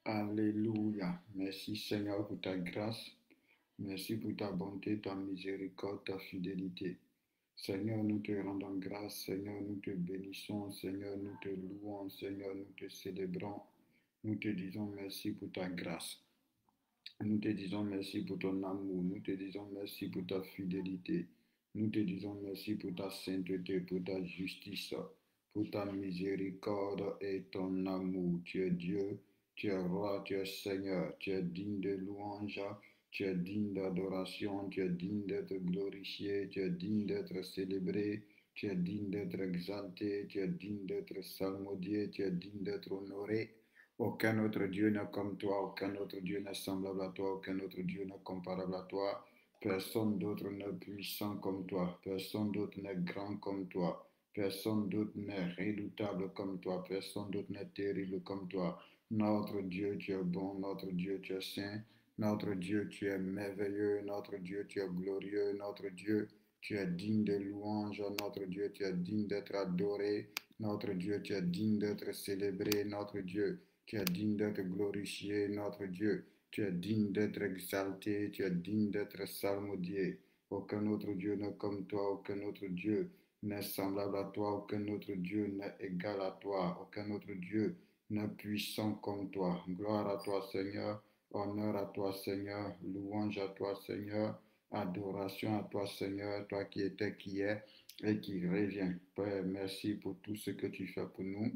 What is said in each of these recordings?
Alléluia. Merci Seigneur pour ta grâce. Merci pour ta bonté, ta miséricorde, ta fidélité. Seigneur, nous te rendons grâce. Seigneur, nous te bénissons. Seigneur, nous te louons. Seigneur, nous te célébrons. Nous te disons merci pour ta grâce. Nous te disons merci pour ton amour. Nous te disons merci pour ta fidélité. Nous te disons merci pour ta sainteté, pour ta justice, pour ta miséricorde et ton amour. Tu es Dieu, tu es roi, tu es Seigneur, tu es digne de louange, tu es digne d'adoration, tu es digne d'être glorifié, tu es digne d'être célébré, tu es digne d'être exalté, tu es digne d'être salmodié, tu es digne d'être honoré. Aucun autre Dieu n'est comme toi, aucun autre Dieu n'est semblable à toi, aucun autre Dieu n'est comparable à toi. Personne d'autre n'est puissant comme toi, personne d'autre n'est grand comme toi, personne d'autre n'est redoutable comme toi, personne d'autre n'est terrible comme toi. Notre Dieu, tu es bon, notre Dieu, tu es saint, notre Dieu, tu es merveilleux, notre Dieu, tu es glorieux, notre Dieu, tu es digne de louange, notre Dieu, tu es digne d'être adoré, notre Dieu, tu es digne d'être célébré, notre Dieu. Tu es digne d'être glorifié, notre Dieu. Tu es digne d'être exalté, tu es digne d'être salmodié. Aucun autre Dieu n'est comme toi, aucun autre Dieu n'est semblable à toi, aucun autre Dieu n'est égal à toi, aucun autre Dieu n'est puissant comme toi. Gloire à toi, Seigneur, honneur à toi, Seigneur, louange à toi, Seigneur, adoration à toi, Seigneur, toi qui étais, qui est et qui revient. Père, merci pour tout ce que tu fais pour nous.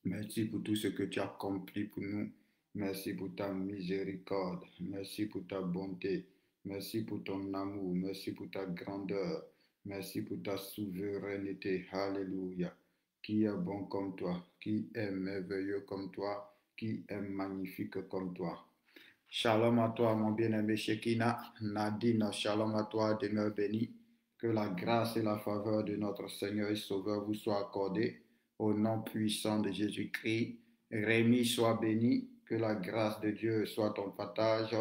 Merci pour tout ce que tu as accompli pour nous. Merci pour ta miséricorde. Merci pour ta bonté. Merci pour ton amour. Merci pour ta grandeur. Merci pour ta souveraineté. Alléluia. Qui est bon comme toi? Qui est merveilleux comme toi? Qui est magnifique comme toi? Shalom à toi, mon bien-aimé Shekina. Nadine, shalom à toi, demeure béni. Que la grâce et la faveur de notre Seigneur et Sauveur vous soient accordées. Au nom puissant de Jésus-Christ, Rémi soit béni, que la grâce de Dieu soit ton partage.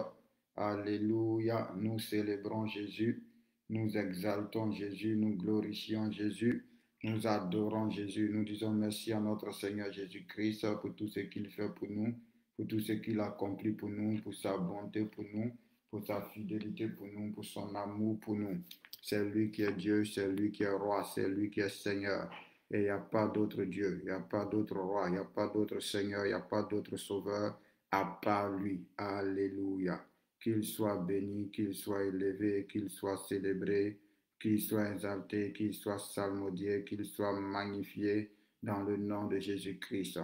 Alléluia, nous célébrons Jésus, nous exaltons Jésus, nous glorifions Jésus, nous adorons Jésus, nous disons merci à notre Seigneur Jésus-Christ pour tout ce qu'il fait pour nous, pour tout ce qu'il a accompli pour nous, pour sa bonté pour nous, pour sa fidélité pour nous, pour son amour pour nous. C'est lui qui est Dieu, c'est lui qui est roi, c'est lui qui est Seigneur. Et il n'y a pas d'autre Dieu, il n'y a pas d'autre roi, il n'y a pas d'autre Seigneur, il n'y a pas d'autre sauveur à part lui. Alléluia. Qu'il soit béni, qu'il soit élevé, qu'il soit célébré, qu'il soit exalté, qu'il soit salmodié, qu'il soit magnifié dans le nom de Jésus-Christ.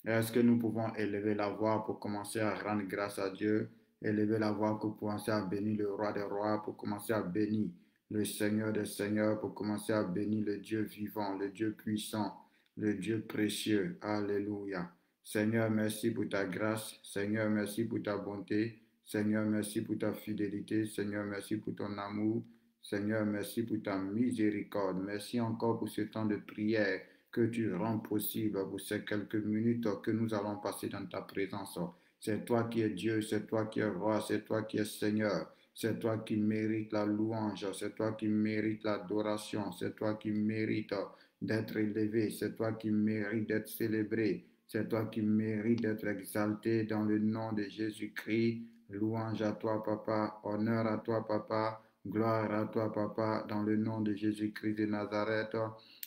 Est-ce que nous pouvons élever la voix pour commencer à rendre grâce à Dieu, élever la voix pour commencer à bénir le roi des rois, pour commencer à bénir le Seigneur des Seigneurs, pour commencer à bénir le Dieu vivant, le Dieu puissant, le Dieu précieux. Alléluia. Seigneur, merci pour ta grâce. Seigneur, merci pour ta bonté. Seigneur, merci pour ta fidélité. Seigneur, merci pour ton amour. Seigneur, merci pour ta miséricorde. Merci encore pour ce temps de prière que tu rends possible pour ces quelques minutes que nous allons passer dans ta présence. C'est toi qui es Dieu, c'est toi qui es roi, c'est toi qui es Seigneur. C'est toi qui mérites la louange, c'est toi qui mérites l'adoration, c'est toi qui mérites d'être élevé, c'est toi qui mérites d'être célébré, c'est toi qui mérites d'être exalté dans le nom de Jésus-Christ. Louange à toi, Papa, honneur à toi, Papa, gloire à toi, Papa, dans le nom de Jésus-Christ de Nazareth.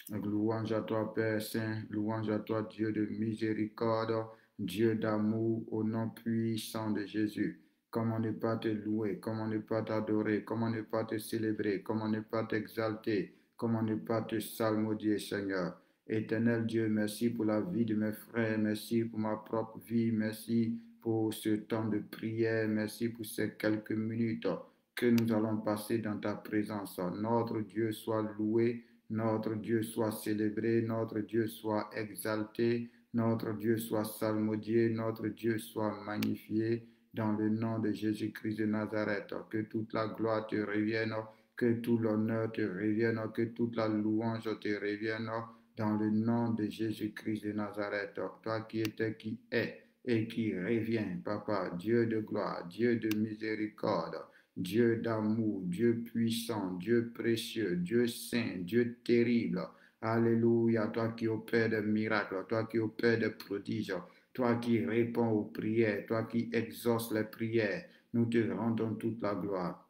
Louange à toi, Père Saint, louange à toi, Dieu de miséricorde, Dieu d'amour, au nom puissant de Jésus. Comment ne pas te louer, comment ne pas t'adorer, comment ne pas te célébrer, comment ne pas t'exalter, comment ne pas te salmodier, Seigneur. Éternel Dieu, merci pour la vie de mes frères, merci pour ma propre vie, merci pour ce temps de prière, merci pour ces quelques minutes que nous allons passer dans ta présence. Notre Dieu soit loué, notre Dieu soit célébré, notre Dieu soit exalté, notre Dieu soit salmodié, notre Dieu soit magnifié dans le nom de Jésus-Christ de Nazareth. Que toute la gloire te revienne, que tout l'honneur te revienne, que toute la louange te revienne dans le nom de Jésus-Christ de Nazareth. Toi qui étais, qui est et qui revient, Papa, Dieu de gloire, Dieu de miséricorde, Dieu d'amour, Dieu puissant, Dieu précieux, Dieu saint, Dieu terrible. Alléluia, toi qui opères des miracles, toi qui opères des prodiges, toi qui réponds aux prières, toi qui exauces les prières. Nous te rendons toute la gloire.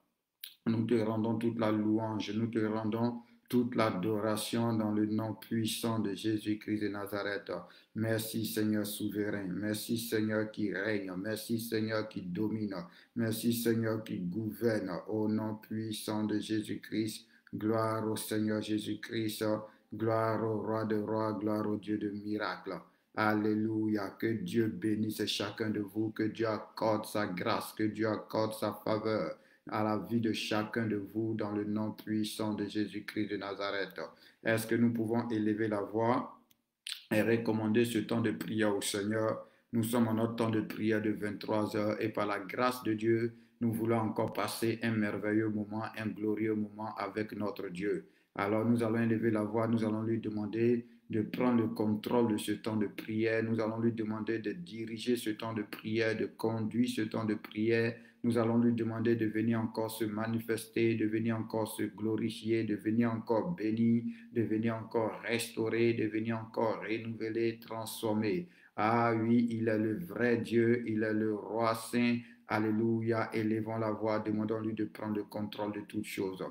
Nous te rendons toute la louange, nous te rendons toute l'adoration dans le nom puissant de Jésus-Christ de Nazareth. Merci Seigneur souverain, merci Seigneur qui règne, merci Seigneur qui domine, merci Seigneur qui gouverne au nom puissant de Jésus-Christ. Gloire au Seigneur Jésus-Christ, gloire au roi de rois, gloire au Dieu de miracles. Alléluia, que Dieu bénisse chacun de vous, que Dieu accorde sa grâce, que Dieu accorde sa faveur à la vie de chacun de vous dans le nom puissant de Jésus-Christ de Nazareth. Est-ce que nous pouvons élever la voix et recommander ce temps de prière au Seigneur? Nous sommes en notre temps de prière de 23 heures et par la grâce de Dieu, nous voulons encore passer un merveilleux moment, un glorieux moment avec notre Dieu. Alors nous allons élever la voix, nous allons lui demander de prendre le contrôle de ce temps de prière. Nous allons lui demander de diriger ce temps de prière, de conduire ce temps de prière. Nous allons lui demander de venir encore se manifester, de venir encore se glorifier, de venir encore bénir, de venir encore restaurer, de venir encore renouveler, transformer. Ah oui, il est le vrai Dieu, il est le roi saint. Alléluia, élevons la voix, demandons-lui de prendre le contrôle de toutes choses.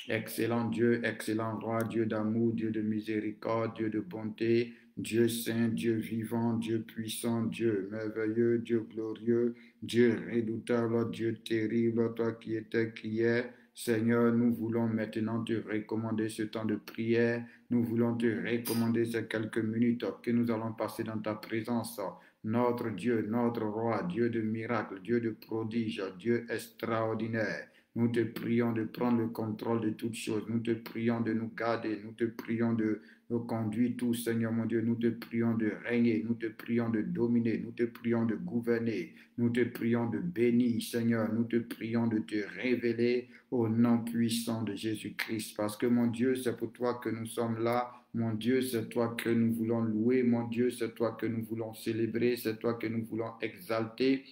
Excellent Dieu, excellent roi, Dieu d'amour, Dieu de miséricorde, Dieu de bonté, Dieu saint, Dieu vivant, Dieu puissant, Dieu merveilleux, Dieu glorieux, Dieu redoutable, Dieu terrible, toi qui étais, qui est. Seigneur, nous voulons maintenant te recommander ce temps de prière. Nous voulons te recommander ces quelques minutes que nous allons passer dans ta présence. Notre Dieu, notre roi, Dieu de miracles, Dieu de prodiges, Dieu extraordinaire. Nous te prions de prendre le contrôle de toutes choses. Nous te prions de nous garder. Nous te prions de nous conduire tous, Seigneur mon Dieu. Nous te prions de régner. Nous te prions de dominer. Nous te prions de gouverner. Nous te prions de bénir, Seigneur. Nous te prions de te révéler au nom puissant de Jésus-Christ. Parce que mon Dieu, c'est pour toi que nous sommes là. Mon Dieu, c'est toi que nous voulons louer. Mon Dieu, c'est toi que nous voulons célébrer. C'est toi que nous voulons exalter.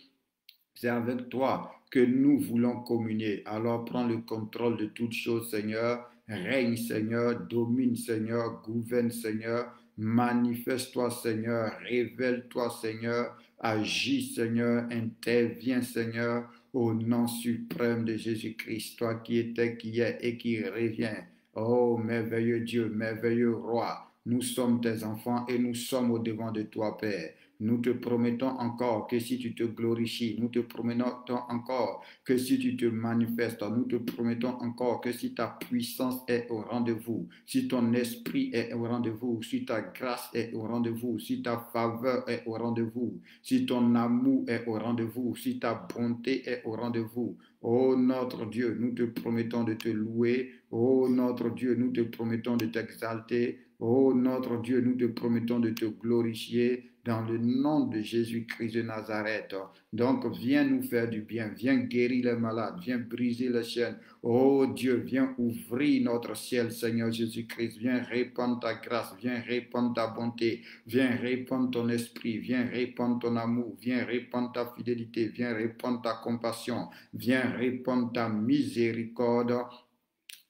C'est avec toi que nous voulons communier. Alors prends le contrôle de toutes choses, Seigneur. Règne, Seigneur. Domine, Seigneur. Gouverne, Seigneur. Manifeste-toi, Seigneur. Révèle-toi, Seigneur. Agis, Seigneur. Interviens, Seigneur. Au nom suprême de Jésus-Christ, toi qui étais, qui est et qui revient. Oh, merveilleux Dieu, merveilleux roi. Nous sommes tes enfants et nous sommes au devant de toi, Père. Nous te promettons encore que si tu te glorifies, nous te promettons encore que si tu te manifestes, nous te promettons encore que si ta puissance est au rendez-vous, si ton esprit est au rendez-vous, si ta grâce est au rendez-vous, si ta faveur est au rendez-vous, si ton amour est au rendez-vous, si ta bonté est au rendez-vous. Oh notre Dieu, nous te promettons de te louer. Oh notre Dieu, nous te promettons de t'exalter. Oh notre Dieu, nous te promettons de te glorifier dans le nom de Jésus-Christ de Nazareth. Donc viens nous faire du bien, viens guérir les malades, viens briser les chaînes. Oh Dieu, viens ouvrir notre ciel, Seigneur Jésus-Christ. Viens répandre ta grâce, viens répandre ta bonté, viens répandre ton esprit, viens répandre ton amour, viens répandre ta fidélité, viens répandre ta compassion, viens répandre ta miséricorde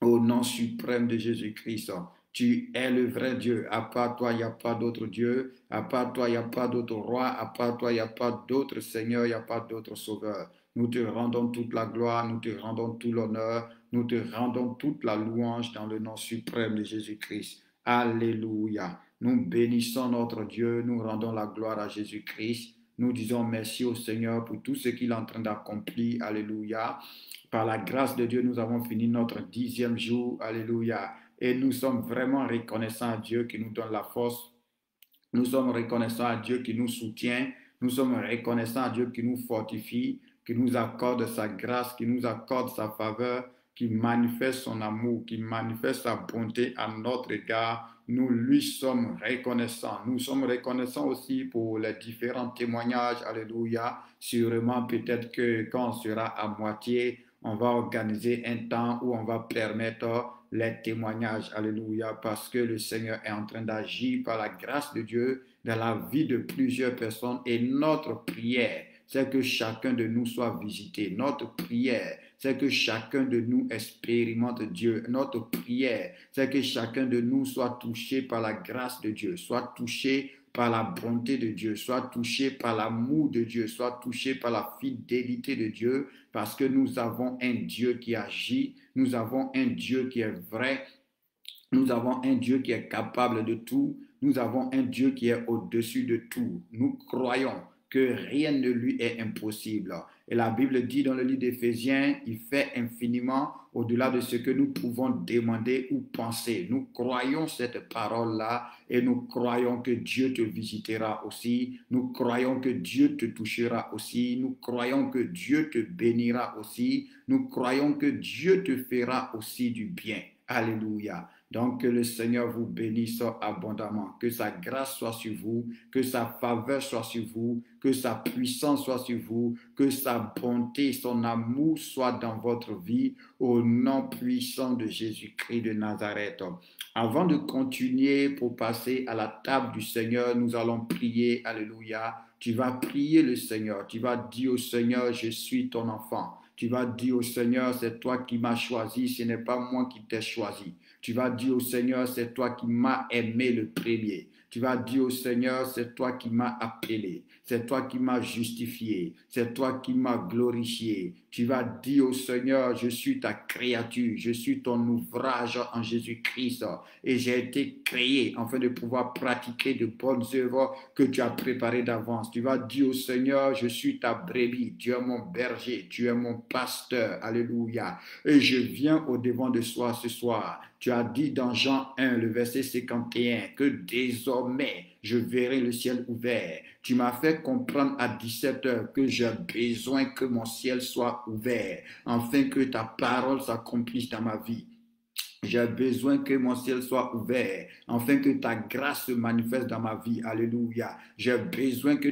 au nom suprême de Jésus-Christ. Tu es le vrai Dieu. À part toi, il n'y a pas d'autre Dieu. À part toi, il n'y a pas d'autre roi. À part toi, il n'y a pas d'autre Seigneur. Il n'y a pas d'autre Sauveur. Nous te rendons toute la gloire. Nous te rendons tout l'honneur. Nous te rendons toute la louange dans le nom suprême de Jésus-Christ. Alléluia. Nous bénissons notre Dieu. Nous rendons la gloire à Jésus-Christ. Nous disons merci au Seigneur pour tout ce qu'il est en train d'accomplir. Alléluia. Par la grâce de Dieu, nous avons fini notre 10e jour. Alléluia. Et nous sommes vraiment reconnaissants à Dieu qui nous donne la force. Nous sommes reconnaissants à Dieu qui nous soutient. Nous sommes reconnaissants à Dieu qui nous fortifie, qui nous accorde sa grâce, qui nous accorde sa faveur, qui manifeste son amour, qui manifeste sa bonté à notre égard. Nous lui sommes reconnaissants. Nous sommes reconnaissants aussi pour les différents témoignages. Alléluia. Sûrement, peut-être que quand on sera à moitié, on va organiser un temps où on va permettre les témoignages, alléluia, parce que le Seigneur est en train d'agir par la grâce de Dieu dans la vie de plusieurs personnes et notre prière, c'est que chacun de nous soit visité. Notre prière, c'est que chacun de nous expérimente Dieu. Notre prière, c'est que chacun de nous soit touché par la grâce de Dieu, soit touché par la bonté de Dieu, sois touché par l'amour de Dieu, sois touché par la fidélité de Dieu, parce que nous avons un Dieu qui agit, nous avons un Dieu qui est vrai, nous avons un Dieu qui est capable de tout. Nous avons un Dieu qui est au-dessus de tout. Nous croyons que rien ne lui est impossible. Et la Bible dit dans le livre d'Éphésiens, il fait infiniment au-delà de ce que nous pouvons demander ou penser. Nous croyons cette parole-là et nous croyons que Dieu te visitera aussi. Nous croyons que Dieu te touchera aussi. Nous croyons que Dieu te bénira aussi. Nous croyons que Dieu te fera aussi du bien. Alléluia. Donc, que le Seigneur vous bénisse abondamment, que sa grâce soit sur vous, que sa faveur soit sur vous, que sa puissance soit sur vous, que sa bonté, son amour soit dans votre vie, au nom puissant de Jésus-Christ de Nazareth. Avant de continuer pour passer à la table du Seigneur, nous allons prier, alléluia. Tu vas prier le Seigneur, tu vas dire au Seigneur, je suis ton enfant. Tu vas dire au Seigneur, c'est toi qui m'as choisi, ce n'est pas moi qui t'ai choisi. Tu vas dire au Seigneur, c'est toi qui m'as aimé le premier. Tu vas dire au Seigneur, c'est toi qui m'as appelé. C'est toi qui m'as justifié. C'est toi qui m'as glorifié. Tu vas dire au Seigneur, je suis ta créature. Je suis ton ouvrage en Jésus-Christ. Et j'ai été créé afin de pouvoir pratiquer de bonnes œuvres que tu as préparées d'avance. Tu vas dire au Seigneur, je suis ta brebis. Tu es mon berger. Tu es mon pasteur. Alléluia. Et je viens au-devant de soi ce soir. Tu as dit dans Jean 1, le verset 51, que désormais, je verrai le ciel ouvert. Tu m'as fait comprendre à 17 heures que j'ai besoin que mon ciel soit ouvert, afin que ta parole s'accomplisse dans ma vie. J'ai besoin que mon ciel soit ouvert, afin que ta grâce se manifeste dans ma vie. Alléluia. J'ai besoin que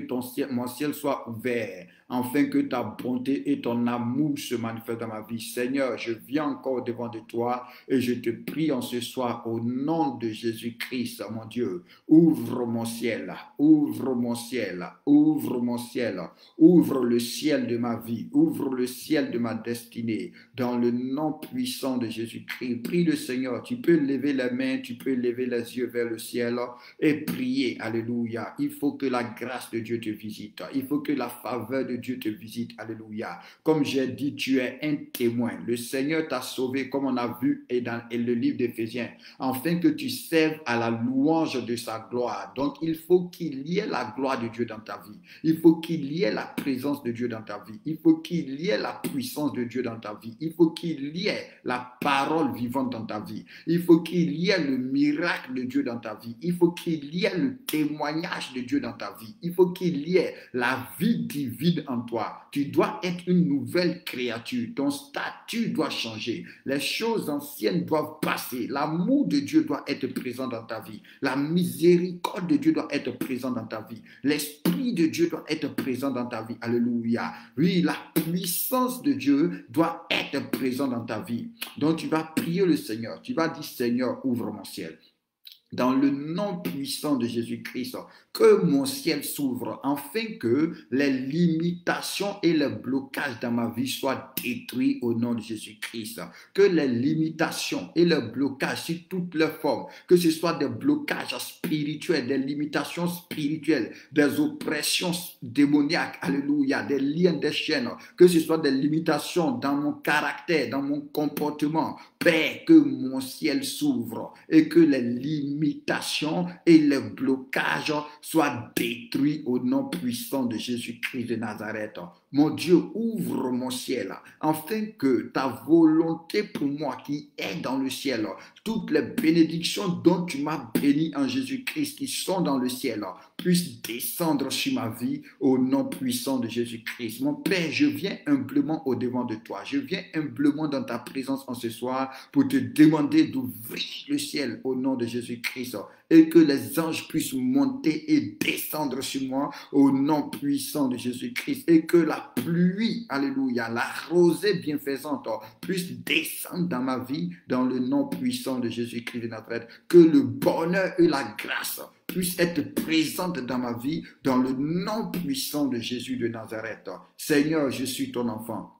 mon ciel soit ouvert, afin que ta bonté et ton amour se manifestent dans ma vie. Seigneur, je viens encore devant de toi et je te prie en ce soir au nom de Jésus-Christ, mon Dieu. Ouvre mon ciel, ouvre mon ciel, ouvre mon ciel, ouvre le ciel de ma vie, ouvre le ciel de ma destinée, dans le nom puissant de Jésus-Christ. Prie le Seigneur, tu peux lever les mains, tu peux lever les yeux vers le ciel et prier, alléluia. Il faut que la grâce de Dieu te visite, il faut que la faveur de Dieu te visite, alléluia. Comme j'ai dit, tu es un témoin. Le Seigneur t'a sauvé, comme on a vu dans le livre d'Éphésiens, afin que tu serves à la louange de sa gloire. Donc, il faut qu'il y ait la gloire de Dieu dans ta vie. Il faut qu'il y ait la présence de Dieu dans ta vie. Il faut qu'il y ait la puissance de Dieu dans ta vie. Il faut qu'il y ait la parole vivante dans ta vie. Il faut qu'il y ait le miracle de Dieu dans ta vie. Il faut qu'il y ait le témoignage de Dieu dans ta vie. Il faut qu'il y ait la vie divine en toi. Tu dois être une nouvelle créature. Ton statut doit changer. Les choses anciennes doivent passer. L'amour de Dieu doit être présent dans ta vie. La miséricorde de Dieu doit être présent dans ta vie. L'Esprit de Dieu doit être présent dans ta vie. Alléluia. Oui, la puissance de Dieu doit être présente dans ta vie. Donc tu vas prier le Seigneur. Tu vas dire, Seigneur, ouvre mon ciel. Dans le nom puissant de Jésus-Christ, que mon ciel s'ouvre, afin que les limitations et les blocages dans ma vie soient détruits au nom de Jésus-Christ. Que les limitations et les blocages sur toutes les formes, que ce soit des blocages spirituels, des limitations spirituelles, des oppressions démoniaques, alléluia, des liens, des chaînes, que ce soit des limitations dans mon caractère, dans mon comportement, Père, que mon ciel s'ouvre et que les limitations et les blocages soient détruits au nom puissant de Jésus-Christ de Nazareth. Mon Dieu, ouvre mon ciel afin que ta volonté pour moi qui est dans le ciel, toutes les bénédictions dont tu m'as béni en Jésus-Christ qui sont dans le ciel, puissent descendre sur ma vie au nom puissant de Jésus-Christ. Mon Père, je viens humblement au devant de toi. Je viens humblement dans ta présence en ce soir pour te demander d'ouvrir le ciel au nom de Jésus-Christ et que les anges puissent monter et descendre sur moi au nom puissant de Jésus-Christ et que la pluie, alléluia, la rosée bienfaisante puisse descendre dans ma vie dans le nom puissant de Jésus-Christ de Nazareth, que le bonheur et la grâce puissent être présentes dans ma vie dans le nom puissant de Jésus de Nazareth. Seigneur, je suis ton enfant.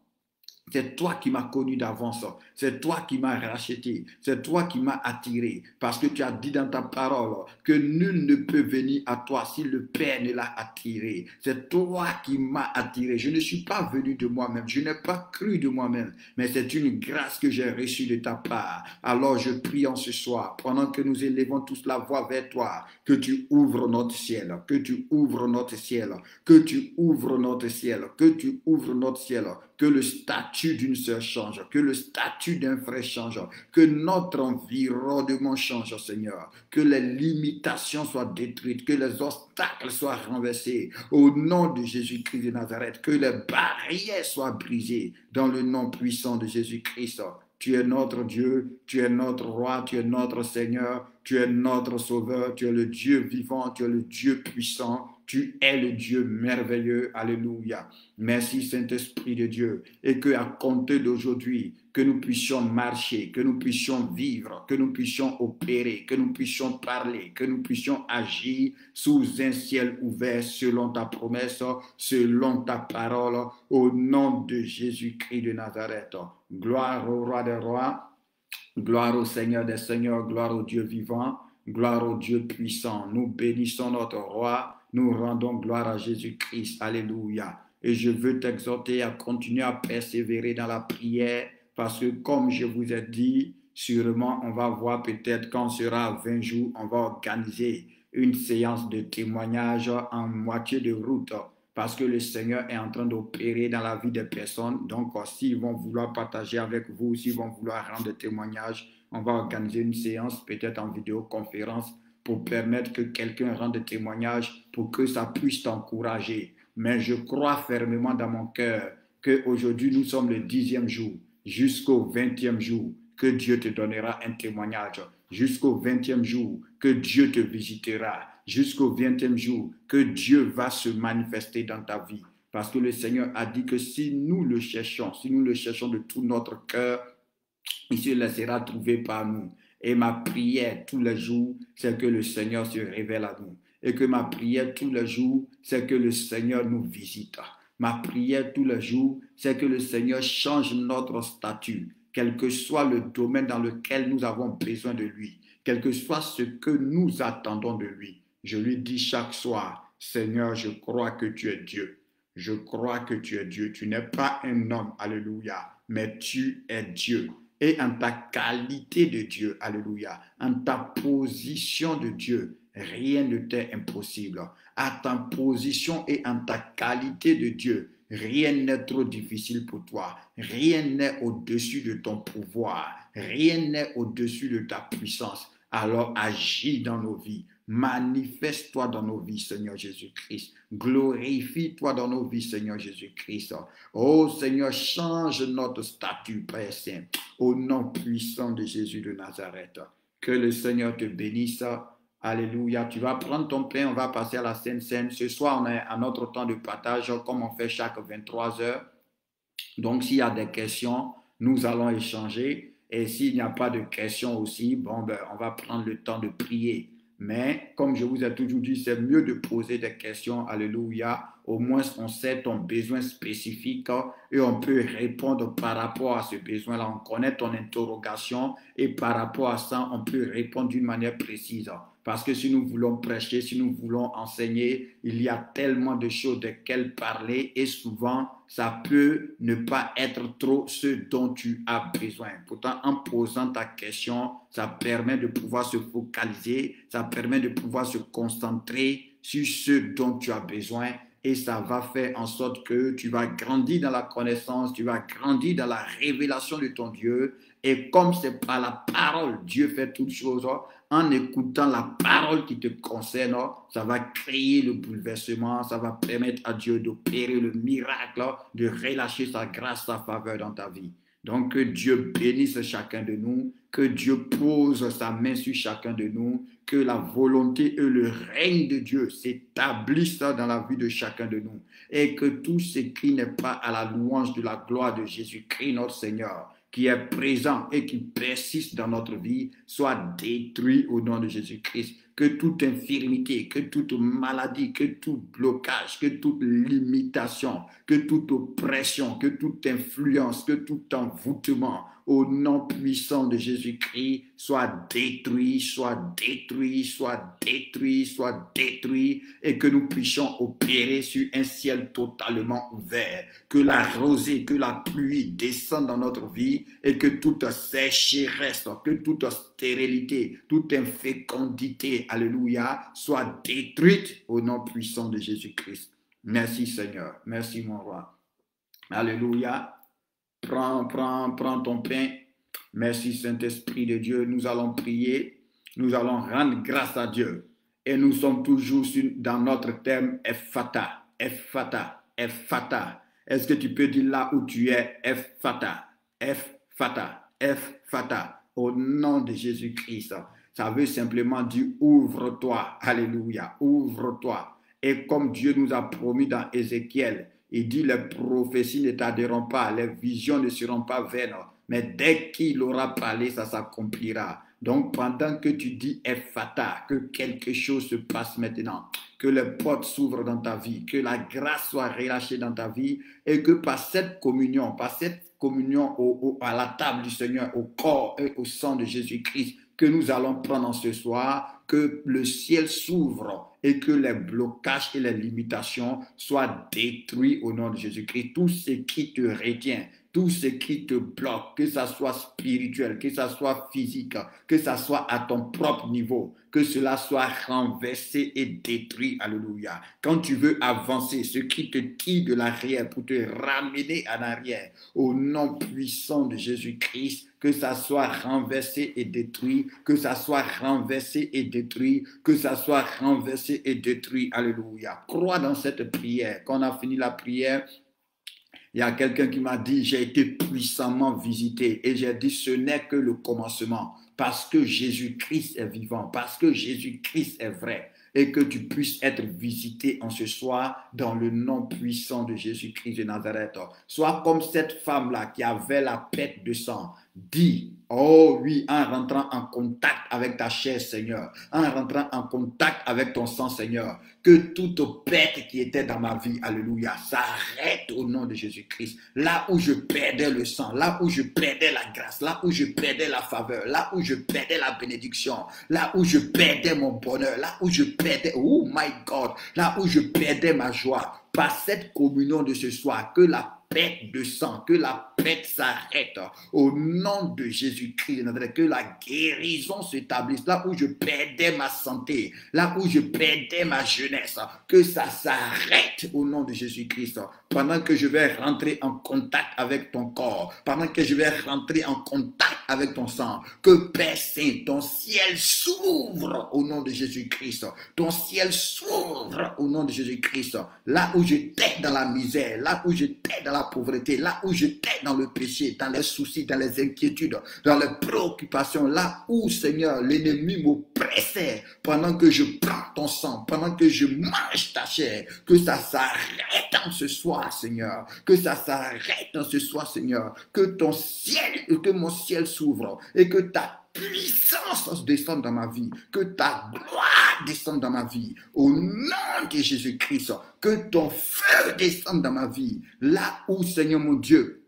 C'est toi qui m'as connu d'avance. C'est toi qui m'as racheté. C'est toi qui m'as attiré. Parce que tu as dit dans ta parole que nul ne peut venir à toi si le Père ne l'a attiré. C'est toi qui m'as attiré. Je ne suis pas venu de moi-même. Je n'ai pas cru de moi-même. Mais c'est une grâce que j'ai reçue de ta part. Alors je prie en ce soir, pendant que nous élevons tous la voix vers toi, que tu ouvres notre ciel. Que tu ouvres notre ciel. Que tu ouvres notre ciel. Que tu ouvres notre ciel. Que le statut d'une sœur change, que le statut d'un frère change, que notre environnement change, Seigneur, que les limitations soient détruites, que les obstacles soient renversés au nom de Jésus-Christ de Nazareth, que les barrières soient brisées dans le nom puissant de Jésus-Christ. Tu es notre Dieu, tu es notre roi, tu es notre Seigneur, tu es notre sauveur, tu es le Dieu vivant, tu es le Dieu puissant, tu es le Dieu merveilleux. Alléluia. Merci Saint-Esprit de Dieu. Et que à compter d'aujourd'hui, que nous puissions marcher, que nous puissions vivre, que nous puissions opérer, que nous puissions parler, que nous puissions agir sous un ciel ouvert selon ta promesse, selon ta parole, au nom de Jésus-Christ de Nazareth. Gloire au roi des rois, gloire au Seigneur des seigneurs, gloire au Dieu vivant, gloire au Dieu puissant. Nous bénissons notre roi, nous rendons gloire à Jésus-Christ. Alléluia. Et je veux t'exhorter à continuer à persévérer dans la prière parce que comme je vous ai dit, sûrement on va voir peut-être quand on sera à 20 jours, on va organiser une séance de témoignage en moitié de route parce que le Seigneur est en train d'opérer dans la vie des personnes. Donc, s'ils vont vouloir partager avec vous, s'ils vont vouloir rendre des témoignages, on va organiser une séance, peut-être en vidéoconférence, pour permettre que quelqu'un rende des témoignages, pour que ça puisse t'encourager. Mais je crois fermement dans mon cœur qu'aujourd'hui, nous sommes le 10e jour, jusqu'au 20e jour, que Dieu te donnera un témoignage. Jusqu'au 20e jour, que Dieu te visitera. Jusqu'au 20e jour, que Dieu va se manifester dans ta vie. Parce que le Seigneur a dit que si nous le cherchons de tout notre cœur, il se laissera trouver par nous. Et ma prière tous les jours, c'est que le Seigneur se révèle à nous. Et que ma prière tous les jours, c'est que le Seigneur nous visite. Ma prière tous les jours, c'est que le Seigneur change notre statut, quel que soit le domaine dans lequel nous avons besoin de lui, quel que soit ce que nous attendons de lui. Je lui dis chaque soir, Seigneur, je crois que tu es Dieu. Je crois que tu es Dieu. Tu n'es pas un homme, alléluia, mais tu es Dieu. Et en ta qualité de Dieu, alléluia, en ta position de Dieu, rien ne t'est impossible. À ta position et en ta qualité de Dieu, rien n'est trop difficile pour toi. Rien n'est au-dessus de ton pouvoir. Rien n'est au-dessus de ta puissance. Alors agis dans nos vies. Manifeste-toi dans nos vies, Seigneur Jésus-Christ. Glorifie-toi dans nos vies, Seigneur Jésus-Christ. Oh Seigneur, change notre statut, Père Saint, au nom puissant de Jésus de Nazareth. Que le Seigneur te bénisse. Alléluia. Tu vas prendre ton pain, on va passer à la Sainte Seine. Ce soir, on est à notre temps de partage, comme on fait chaque 23 heures. Donc, s'il y a des questions, nous allons échanger. Et s'il n'y a pas de questions aussi, bon, on va prendre le temps de prier. Mais, comme je vous ai toujours dit, c'est mieux de poser des questions. Alléluia. Au moins, on sait ton besoin spécifique et on peut répondre par rapport à ce besoin-là. On connaît ton interrogation et par rapport à ça, on peut répondre d'une manière précise. Parce que si nous voulons prêcher, si nous voulons enseigner, il y a tellement de choses desquelles parler et souvent, ça peut ne pas être trop ce dont tu as besoin. Pourtant, en posant ta question, ça permet de pouvoir se focaliser, ça permet de pouvoir se concentrer sur ce dont tu as besoin et ça va faire en sorte que tu vas grandir dans la connaissance, tu vas grandir dans la révélation de ton Dieu. Et comme c'est par la parole, Dieu fait toutes choses, en écoutant la parole qui te concerne, ça va créer le bouleversement, ça va permettre à Dieu d'opérer le miracle, de relâcher sa grâce, sa faveur dans ta vie. Donc que Dieu bénisse chacun de nous, que Dieu pose sa main sur chacun de nous, que la volonté et le règne de Dieu s'établissent dans la vie de chacun de nous et que tout ce qui n'est pas à la louange de la gloire de Jésus-Christ notre Seigneur, qui est présent et qui persiste dans notre vie, soit détruit au nom de Jésus-Christ. que toute infirmité, que toute maladie, que tout blocage, que toute limitation, que toute oppression, que toute influence, que tout envoûtement, au nom puissant de Jésus-Christ, soit détruit, soit détruit, soit détruit, soit détruit, et que nous puissions opérer sur un ciel totalement ouvert, que la rosée, que la pluie descende dans notre vie, et que toute sécheresse, que toute stérilité, toute infécondité, alléluia, soit détruite au nom puissant de Jésus-Christ. Merci Seigneur, merci mon roi. Alléluia. Prends ton pain. Merci Saint-Esprit de Dieu. Nous allons prier. Nous allons rendre grâce à Dieu. Et nous sommes toujours dans notre terme Ephata. Ephata. Ephata. Est-ce que tu peux dire là où tu es? Ephata. Ephata. Ephata. Au nom de Jésus-Christ. Ça veut simplement dire ouvre-toi. Alléluia. Ouvre-toi. Et comme Dieu nous a promis dans Ézéchiel, il dit les prophéties ne tarderont pas, les visions ne seront pas vaines, mais dès qu'il aura parlé, ça s'accomplira. Donc pendant que tu dis Ephata, que quelque chose se passe maintenant, que les portes s'ouvrent dans ta vie, que la grâce soit relâchée dans ta vie et que par cette communion à la table du Seigneur, au corps et au sang de Jésus-Christ, que nous allons prendre ce soir, que le ciel s'ouvre et que les blocages et les limitations soient détruits au nom de Jésus-Christ. Tout ce qui te retient, tout ce qui te bloque, que ça soit spirituel, que ça soit physique, que ça soit à ton propre niveau, que cela soit renversé et détruit. Alléluia. Quand tu veux avancer, ce qui te tire de l'arrière pour te ramener en arrière, au nom puissant de Jésus-Christ, que ça soit renversé et détruit, que ça soit renversé et détruit, que ça soit renversé et détruit. Alléluia. Crois dans cette prière. Quand on a fini la prière, il y a quelqu'un qui m'a dit, j'ai été puissamment visité et j'ai dit, ce n'est que le commencement parce que Jésus-Christ est vivant, parce que Jésus-Christ est vrai et que tu puisses être visité en ce soir dans le nom puissant de Jésus-Christ de Nazareth. Sois comme cette femme-là qui avait la perte de sang. Dis, oh oui, en rentrant en contact avec ta chair, Seigneur, en rentrant en contact avec ton sang, Seigneur, que toute perte qui était dans ma vie, alléluia, s'arrête au nom de Jésus-Christ. Là où je perdais le sang, là où je perdais la grâce, là où je perdais la faveur, là où je perdais la bénédiction, là où je perdais mon bonheur, là où je perdais, oh my God, là où je perdais ma joie, par cette communion de ce soir, que la perte de sang, que la perte s'arrête au nom de Jésus-Christ, que la guérison s'établisse là où je perdais ma santé, là où je perdais ma jeunesse, que ça s'arrête au nom de Jésus-Christ. Pendant que je vais rentrer en contact avec ton corps, pendant que je vais rentrer en contact avec ton sang, que Père Saint, ton ciel s'ouvre au nom de Jésus-Christ, ton ciel s'ouvre au nom de Jésus-Christ, là où j'étais dans la misère, là où j'étais dans la pauvreté, là où j'étais dans le péché, dans les soucis, dans les inquiétudes, dans les préoccupations, là où, Seigneur, l'ennemi m'oppressait, pendant que je prends ton sang, pendant que je mange ta chair, que ça s'arrête en ce soir, Seigneur, que ça s'arrête en ce soir, Seigneur, que ton ciel, que mon ciel s'ouvre et que ta puissance descende dans ma vie, que ta gloire descende dans ma vie, au nom de Jésus-Christ, que ton feu descende dans ma vie, là où, Seigneur mon Dieu,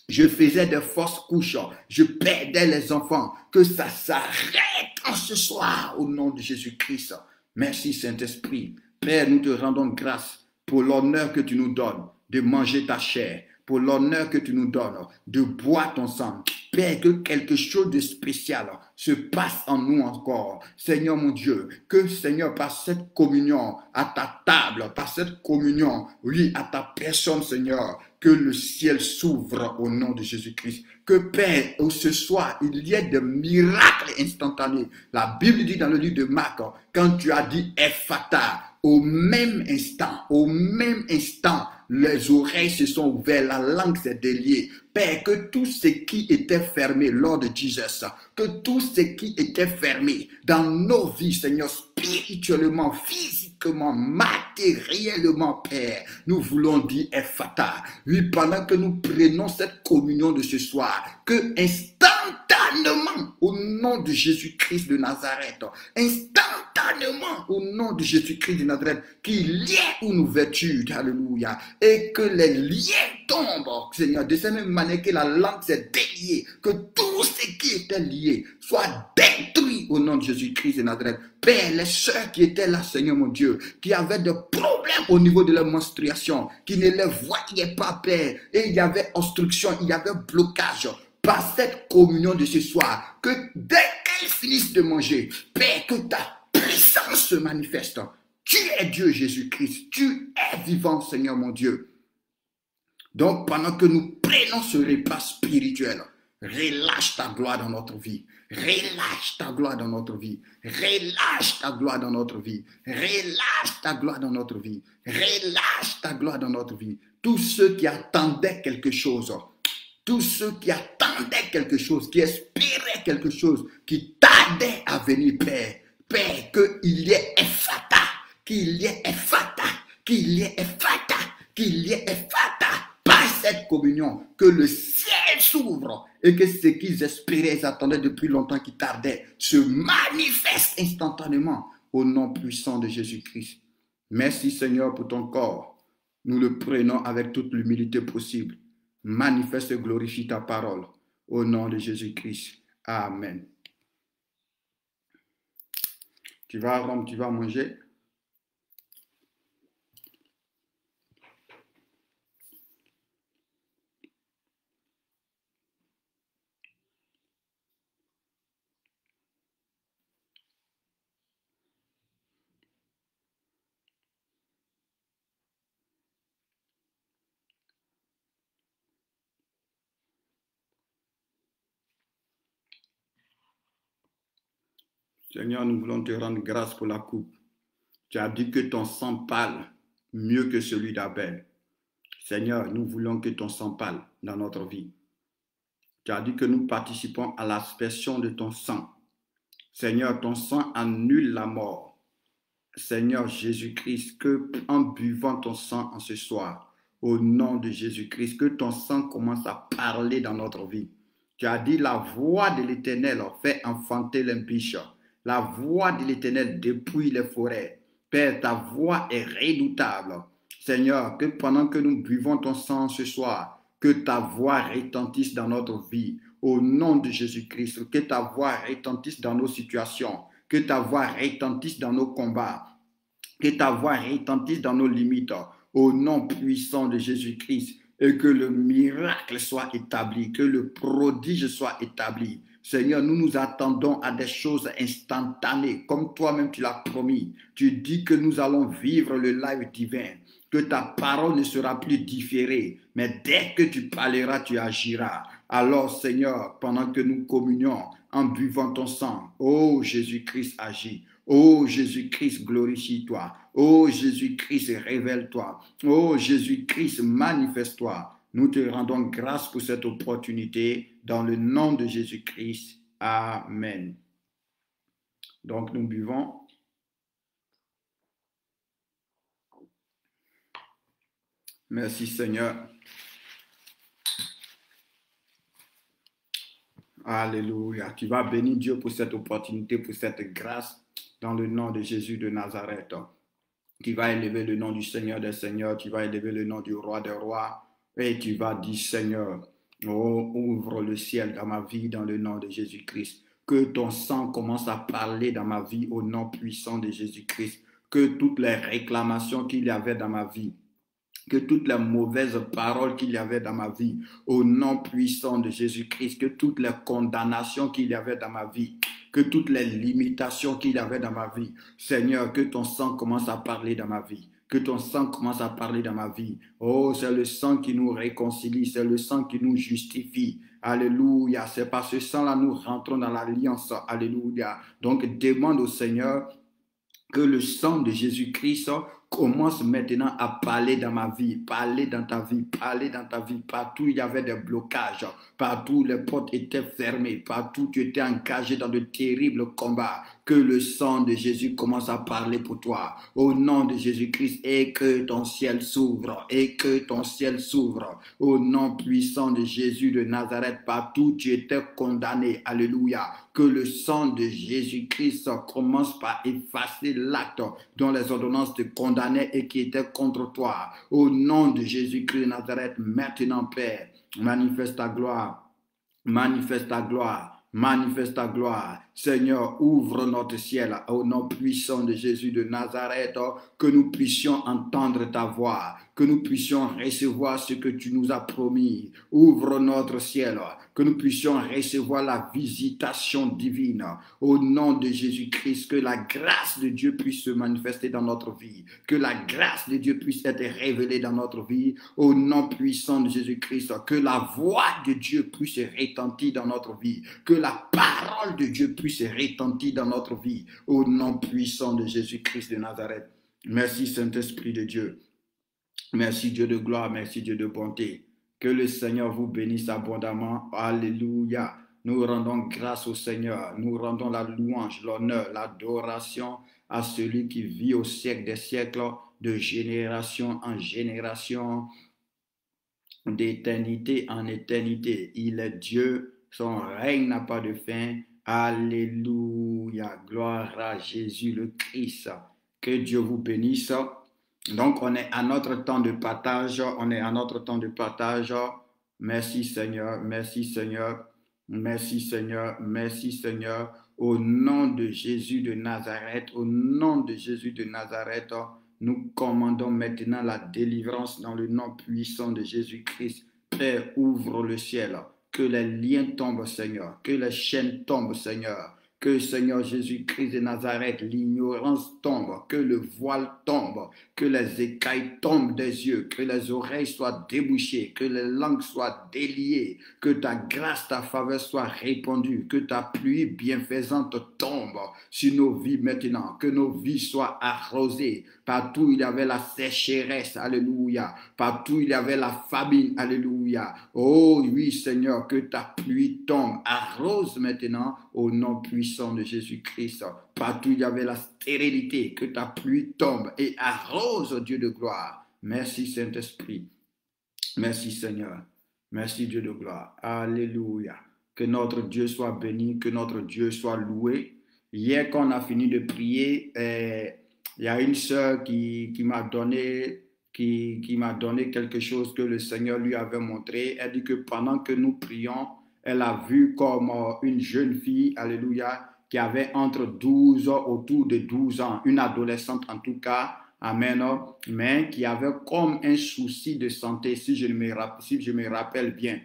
je faisais de fausses couches, je perdais les enfants, que ça s'arrête en ce soir, au nom de Jésus-Christ. Merci Saint-Esprit. Père, nous te rendons grâce pour l'honneur que tu nous donnes de manger ta chair, pour l'honneur que tu nous donnes de boire ton sang. Père, que quelque chose de spécial se passe en nous encore. Seigneur mon Dieu, que Seigneur, par cette communion à ta table, par cette communion, oui, à ta personne, Seigneur, que le ciel s'ouvre au nom de Jésus-Christ. Que Père, ce soir, il y ait des miracles instantanés. La Bible dit dans le livre de Marc, quand tu as dit Ephata, au même instant, les oreilles se sont ouvertes, la langue s'est déliée. Père, que tout ce qui était fermé lors de Jesus, que tout ce qui était fermé dans nos vies, Seigneur, spirituellement, physiquement, matériellement, Père, nous voulons dire Ephata. Oui, pendant que nous prenons cette communion de ce soir, que instantanément, au nom de Jésus-Christ de Nazareth, instantanément, instantanément au nom de Jésus-Christ de Nazareth, qu'il y ait une ouverture, alléluia, et que les liens tombent, Seigneur, de cette même manière que la lampe s'est déliée, que tout ce qui était lié soit détruit au nom de Jésus-Christ de Nazareth. Père, les sœurs qui étaient là, Seigneur mon Dieu, qui avaient des problèmes au niveau de leur menstruation, qui ne les voyaient pas, Père, et il y avait obstruction, il y avait blocage. Par cette communion de ce soir, que dès qu'ils finissent de manger, Père, que ta puissance se manifeste. Tu es Dieu Jésus-Christ, tu es vivant, Seigneur mon Dieu. Donc, pendant que nous prenons ce repas spirituel, relâche ta gloire dans notre vie. Relâche ta gloire dans notre vie. Relâche ta gloire dans notre vie. Relâche ta gloire dans notre vie. Relâche ta gloire dans notre vie. Tous ceux qui attendaient quelque chose, tous ceux qui attendaient quelque chose, qui espéraient quelque chose, qui tardaient à venir, Père. Père, qu'il y ait effata, qu'il y ait effata, qu'il y ait effata, qu'il y ait effata. Par cette communion, que le ciel s'ouvre et que ce qu'ils espéraient, ils attendaient depuis longtemps, qui tardaient, se manifeste instantanément au nom puissant de Jésus-Christ. Merci Seigneur pour ton corps. Nous le prenons avec toute l'humilité possible. Manifeste et glorifie ta parole au nom de Jésus-Christ. Amen. Tu vas à Rome, tu vas manger. Seigneur, nous voulons te rendre grâce pour la coupe. Tu as dit que ton sang parle mieux que celui d'Abel. Seigneur, nous voulons que ton sang parle dans notre vie. Tu as dit que nous participons à l'aspersion de ton sang. Seigneur, ton sang annule la mort. Seigneur Jésus-Christ, que en buvant ton sang en ce soir, au nom de Jésus-Christ, que ton sang commence à parler dans notre vie. Tu as dit la voix de l'Éternel fait enfanter les biches. La voix de l'Éternel dépouille les forêts. Père, ta voix est redoutable. Seigneur, que pendant que nous buvons ton sang ce soir, que ta voix retentisse dans notre vie. Au nom de Jésus-Christ, que ta voix retentisse dans nos situations. Que ta voix retentisse dans nos combats. Que ta voix retentisse dans nos limites. Au nom puissant de Jésus-Christ. Et que le miracle soit établi. Que le prodige soit établi. Seigneur, nous nous attendons à des choses instantanées, comme toi-même tu l'as promis. Tu dis que nous allons vivre le live divin, que ta parole ne sera plus différée, mais dès que tu parleras, tu agiras. Alors, Seigneur, pendant que nous communions en buvant ton sang, oh Jésus-Christ, agis. Oh Jésus-Christ, glorifie-toi. Oh Jésus-Christ, révèle-toi. Oh Jésus-Christ, manifeste-toi. Nous te rendons grâce pour cette opportunité dans le nom de Jésus-Christ. Amen. Donc nous buvons. Merci Seigneur. Alléluia. Tu vas bénir Dieu pour cette opportunité, pour cette grâce dans le nom de Jésus de Nazareth. Tu vas élever le nom du Seigneur des Seigneurs. Tu vas élever le nom du Roi des Rois. Et tu vas dire, Seigneur, oh, ouvre le ciel dans ma vie dans le nom de Jésus-Christ. Que ton sang commence à parler dans ma vie au nom puissant de Jésus-Christ. Que toutes les réclamations qu'il y avait dans ma vie, que toutes les mauvaises paroles qu'il y avait dans ma vie, au nom puissant de Jésus-Christ, que toutes les condamnations qu'il y avait dans ma vie, que toutes les limitations qu'il y avait dans ma vie, Seigneur, que ton sang commence à parler dans ma vie. Que ton sang commence à parler dans ma vie. Oh, c'est le sang qui nous réconcilie, c'est le sang qui nous justifie. Alléluia, c'est par ce sang-là nous rentrons dans l'alliance. Alléluia. Donc, demande au Seigneur que le sang de Jésus-Christ commence maintenant à parler dans ma vie, parler dans ta vie, parler dans ta vie. Partout il y avait des blocages, partout les portes étaient fermées, partout tu étais engagé dans de terribles combats. que le sang de Jésus commence à parler pour toi. Au nom de Jésus-Christ, et que ton ciel s'ouvre, et que ton ciel s'ouvre. Au nom puissant de Jésus de Nazareth, partout tu étais condamné. Alléluia. Que le sang de Jésus-Christ commence par effacer l'acte dont les ordonnances te condamnaient et qui étaient contre toi. Au nom de Jésus-Christ de Nazareth, maintenant, Père, manifeste ta gloire, manifeste ta gloire, manifeste ta gloire. Seigneur, ouvre notre ciel au nom puissant de Jésus de Nazareth, que nous puissions entendre ta voix, que nous puissions recevoir ce que tu nous as promis. Ouvre notre ciel, que nous puissions recevoir la visitation divine. Au nom de Jésus-Christ, que la grâce de Dieu puisse se manifester dans notre vie, que la grâce de Dieu puisse être révélée dans notre vie. Au nom puissant de Jésus-Christ, que la voix de Dieu puisse retentir dans notre vie, que la parole de Dieu puisse retentir dans notre vie. Au nom puissant de Jésus-Christ de Nazareth. Merci Saint-Esprit de Dieu. Merci Dieu de gloire, merci Dieu de bonté. Que le Seigneur vous bénisse abondamment. Alléluia. Nous rendons grâce au Seigneur. Nous rendons la louange, l'honneur, l'adoration à celui qui vit au siècle des siècles, de génération en génération, d'éternité en éternité. Il est Dieu, son règne n'a pas de fin. Alléluia. Gloire à Jésus le Christ. Que Dieu vous bénisse. Donc, on est à notre temps de partage. On est à notre temps de partage. Merci Seigneur, merci Seigneur, merci Seigneur, merci Seigneur. Au nom de Jésus de Nazareth, au nom de Jésus de Nazareth, nous commandons maintenant la délivrance dans le nom puissant de Jésus-Christ. Père, ouvre le ciel, que les liens tombent, Seigneur, que les chaînes tombent, Seigneur. Que Seigneur Jésus-Christ de Nazareth, l'ignorance tombe, que le voile tombe, que les écailles tombent des yeux, que les oreilles soient débouchées, que les langues soient déliées, que ta grâce, ta faveur soit répandue, que ta pluie bienfaisante tombe sur nos vies maintenant, que nos vies soient arrosées. Partout il y avait la sécheresse, alléluia. Partout il y avait la famine, alléluia. Oh oui Seigneur, que ta pluie tombe, arrose maintenant au nom puissant de Jésus-Christ. Partout il y avait la stérilité, que ta pluie tombe et arrose, Dieu de gloire. Merci Saint-Esprit. Merci Seigneur. Merci Dieu de gloire. Alléluia. Que notre Dieu soit béni, que notre Dieu soit loué. Hier, quand on a fini de prier, il y a une sœur qui m'a donné quelque chose que le Seigneur lui avait montré. Elle dit que pendant que nous prions, elle a vu comme une jeune fille, alléluia, qui avait autour de 12 ans, une adolescente en tout cas, amen, mais qui avait comme un souci de santé, si je me rappelle bien,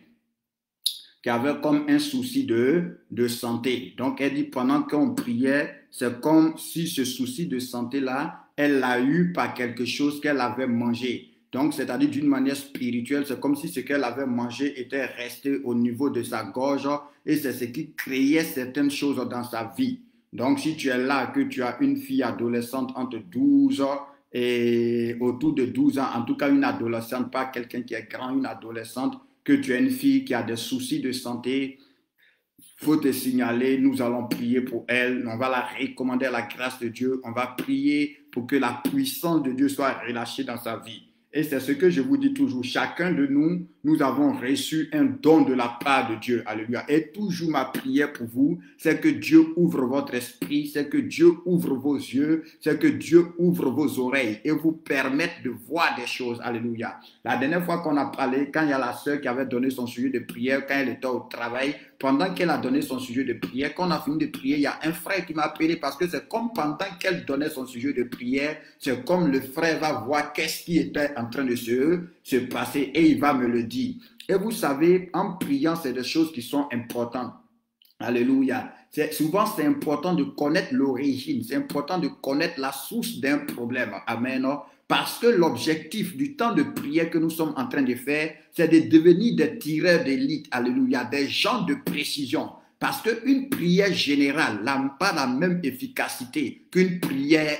qui avait comme un souci de santé. Donc elle dit, pendant qu'on priait, c'est comme si ce souci de santé-là, elle l'a eu par quelque chose qu'elle avait mangé. Donc, c'est-à-dire d'une manière spirituelle, c'est comme si ce qu'elle avait mangé était resté au niveau de sa gorge et c'est ce qui créait certaines choses dans sa vie. Donc, si tu es là, que tu as une fille adolescente entre 12 ans et autour de 12 ans, en tout cas une adolescente, pas quelqu'un qui est grand, une adolescente, que tu as une fille qui a des soucis de santé, il faut te signaler, nous allons prier pour elle, on va la recommander à la grâce de Dieu, on va prier pour que la puissance de Dieu soit relâchée dans sa vie. Et c'est ce que je vous dis toujours, chacun de nous, nous avons reçu un don de la part de Dieu. Alléluia. Et toujours ma prière pour vous, c'est que Dieu ouvre votre esprit, c'est que Dieu ouvre vos yeux, c'est que Dieu ouvre vos oreilles et vous permette de voir des choses. Alléluia. La dernière fois qu'on a parlé, quand il y a la sœur qui avait donné son sujet de prière, quand elle était au travail, pendant qu'elle a donné son sujet de prière, quand on a fini de prier, il y a un frère qui m'a appelé parce que c'est comme pendant qu'elle donnait son sujet de prière, c'est comme le frère va voir qu'est-ce qui était en train de se passer et il va me le dire. Et vous savez, en priant, c'est des choses qui sont importantes. Alléluia. Souvent, c'est important de connaître l'origine, c'est important de connaître la source d'un problème. Amen. Parce que l'objectif du temps de prière que nous sommes en train de faire, c'est de devenir des tireurs d'élite, alléluia, des gens de précision. Parce qu'une prière générale n'a pas la même efficacité qu'une prière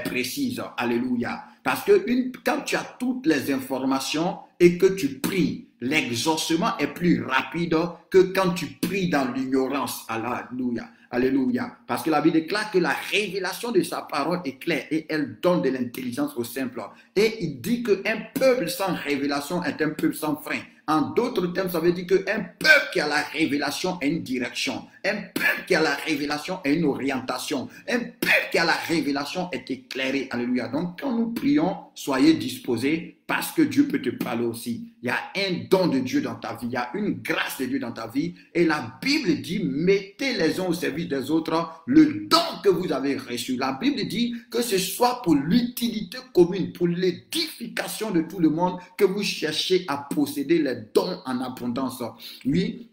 précise, alléluia. Parce que quand tu as toutes les informations et que tu pries, l'exaucement est plus rapide que quand tu pries dans l'ignorance, alléluia. Alléluia. Parce que la Bible déclare que la révélation de sa parole est claire et elle donne de l'intelligence aux simples. Et il dit qu'un peuple sans révélation est un peuple sans frein. En d'autres termes, ça veut dire qu'un peuple qui a la révélation a une direction. Un peuple qui a la révélation a une orientation. Un peuple qui a la révélation est éclairé. Alléluia. Donc, quand nous prions, soyez disposés parce que Dieu peut te parler aussi. Il y a un don de Dieu dans ta vie. Il y a une grâce de Dieu dans ta vie. Et la Bible dit, mettez les uns au service des autres le don que vous avez reçu. La Bible dit que ce soit pour l'utilité commune, pour l'édification de tout le monde, que vous cherchez à posséder les dons en abondance. Oui,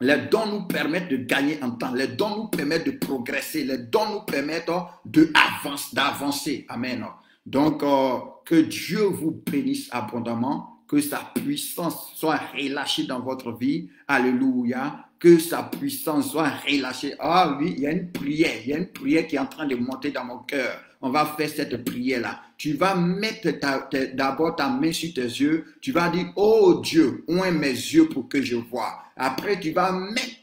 les dons nous permettent de gagner en temps. Les dons nous permettent de progresser. Les dons nous permettent d'avancer. Amen. Donc, que Dieu vous bénisse abondamment, que sa puissance soit relâchée dans votre vie. Alléluia. Que sa puissance soit relâchée. Ah oui, il y a une prière qui est en train de monter dans mon cœur. On va faire cette prière-là. Tu vas mettre d'abord ta main sur tes yeux. Tu vas dire, oh Dieu, ouvre mes yeux pour que je vois. Après, tu vas mettre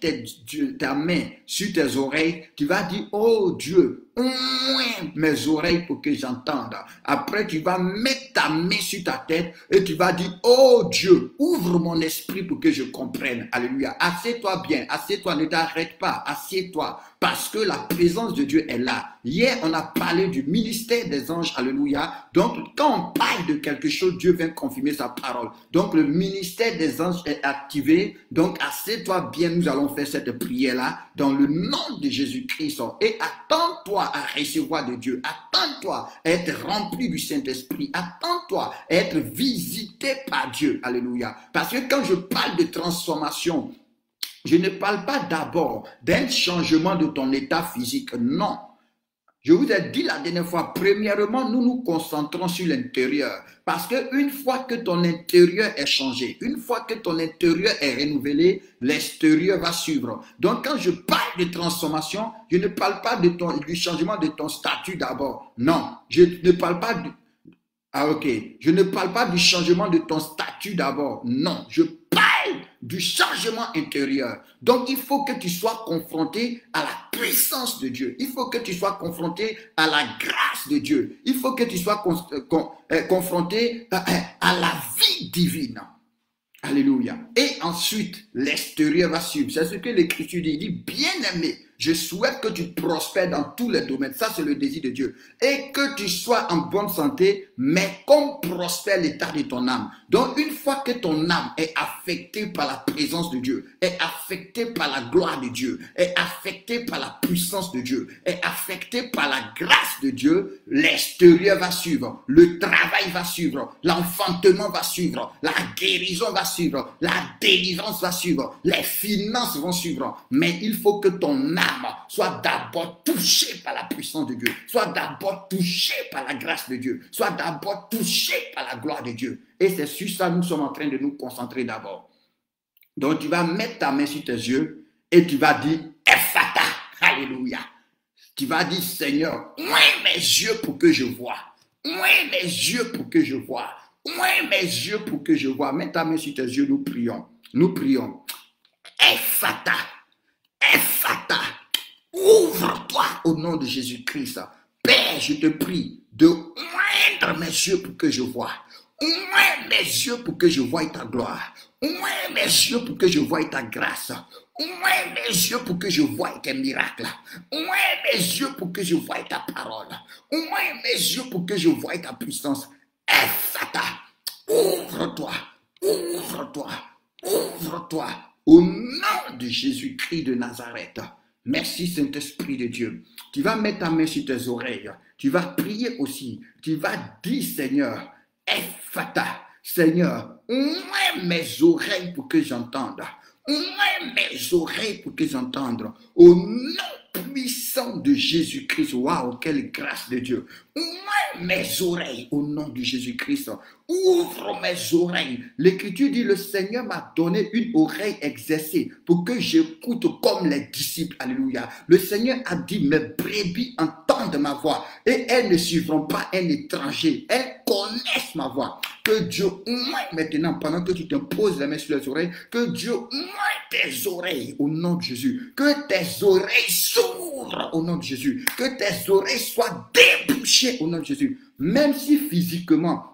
ta main sur tes oreilles. Tu vas dire, oh Dieu, ouvre mes oreilles pour que j'entende. Après, tu vas mettre ta main sur ta tête et tu vas dire, oh Dieu, ouvre mon esprit pour que je comprenne. Alléluia. Assieds-toi bien. Assieds-toi, ne t'arrête pas. Assieds-toi. Parce que la présence de Dieu est là. Hier, on a parlé du ministère des anges. Alléluia. Donc, quand on parle de quelque chose, Dieu vient confirmer sa parole. Donc, le ministère des anges est activé. Donc, assieds-toi bien. Nous allons faire cette prière-là dans le nom de Jésus-Christ. Et attends-toi à recevoir de Dieu. Attends-toi à être rempli du Saint-Esprit. Attends-toi à être visité par Dieu. Alléluia. Parce que quand je parle de transformation, je ne parle pas d'abord d'un changement de ton état physique. Non. Je vous ai dit la dernière fois, premièrement, nous nous concentrons sur l'intérieur. Parce qu'une fois que ton intérieur est changé, une fois que ton intérieur est renouvelé, l'extérieur va suivre. Donc, quand je parle de transformation, je ne parle pas du changement de ton statut d'abord. Non, je ne parle pas je ne parle pas du changement de ton statut d'abord. Non, je parle du changement intérieur. Donc, il faut que tu sois confronté à la puissance de Dieu. Il faut que tu sois confronté à la grâce de Dieu. Il faut que tu sois confronté à la vie divine. Alléluia. Et ensuite, l'extérieur va suivre. C'est ce que l'Écriture dit. Il dit, bien-aimé, je souhaite que tu prospères dans tous les domaines. Ça, c'est le désir de Dieu. Et que tu sois en bonne santé, mais comme prospère l'état de ton âme. Donc, une fois que ton âme est affectée par la présence de Dieu, est affectée par la gloire de Dieu, est affectée par la puissance de Dieu, est affectée par la grâce de Dieu, l'extérieur va suivre, le travail va suivre, l'enfantement va suivre, la guérison va suivre, la délivrance va suivre, les finances vont suivre. Mais il faut que ton âme soit d'abord touchée par la puissance de Dieu, soit d'abord touchée par la grâce de Dieu, soit d'abord touchée par la gloire de Dieu. Et c'est sur ça que nous sommes en train de nous concentrer d'abord. Donc tu vas mettre ta main sur tes yeux et tu vas dire Ephata, alléluia. Tu vas dire Seigneur, ouvre mes yeux pour que je vois. Ouvre mes yeux pour que je vois. Ouvre mes yeux pour que je vois. Mets ta main sur tes yeux, nous prions. Nous prions. Ephata, Ephata, ouvre-toi au nom de Jésus-Christ. Père, je te prie de oindre mes yeux pour que je vois. Ouvre mes yeux pour que je voie ta gloire. Ouvre mes yeux pour que je voie ta grâce. Ouvre mes yeux pour que je voie tes miracles. Ouvre mes yeux pour que je voie ta parole. Ouvre mes yeux pour que je voie ta puissance. Ephata, ouvre-toi, ouvre-toi, ouvre-toi. Au nom de Jésus-Christ de Nazareth. Merci Saint-Esprit de Dieu. Tu vas mettre ta main sur tes oreilles. Tu vas prier aussi. Tu vas dire Seigneur, Ephata, Seigneur, ouvre mes oreilles pour que j'entende. Ouvre mes oreilles pour que j'entende. Au nom puissant de Jésus-Christ. Waouh, quelle grâce de Dieu. Ouvre mes oreilles au nom de Jésus-Christ. Ouvre mes oreilles. L'Écriture dit, le Seigneur m'a donné une oreille exercée pour que j'écoute comme les disciples. Alléluia. Le Seigneur a dit, mes brebis entendent ma voix et elles ne suivront pas un étranger. Elles connaissent connaisse ma voix. Que Dieu ouvre maintenant, pendant que tu te poses la main sur les oreilles, que Dieu ouvre tes oreilles au nom de Jésus. Que tes oreilles s'ouvrent au nom de Jésus. Que tes oreilles soient débouchées au nom de Jésus. Même si physiquement,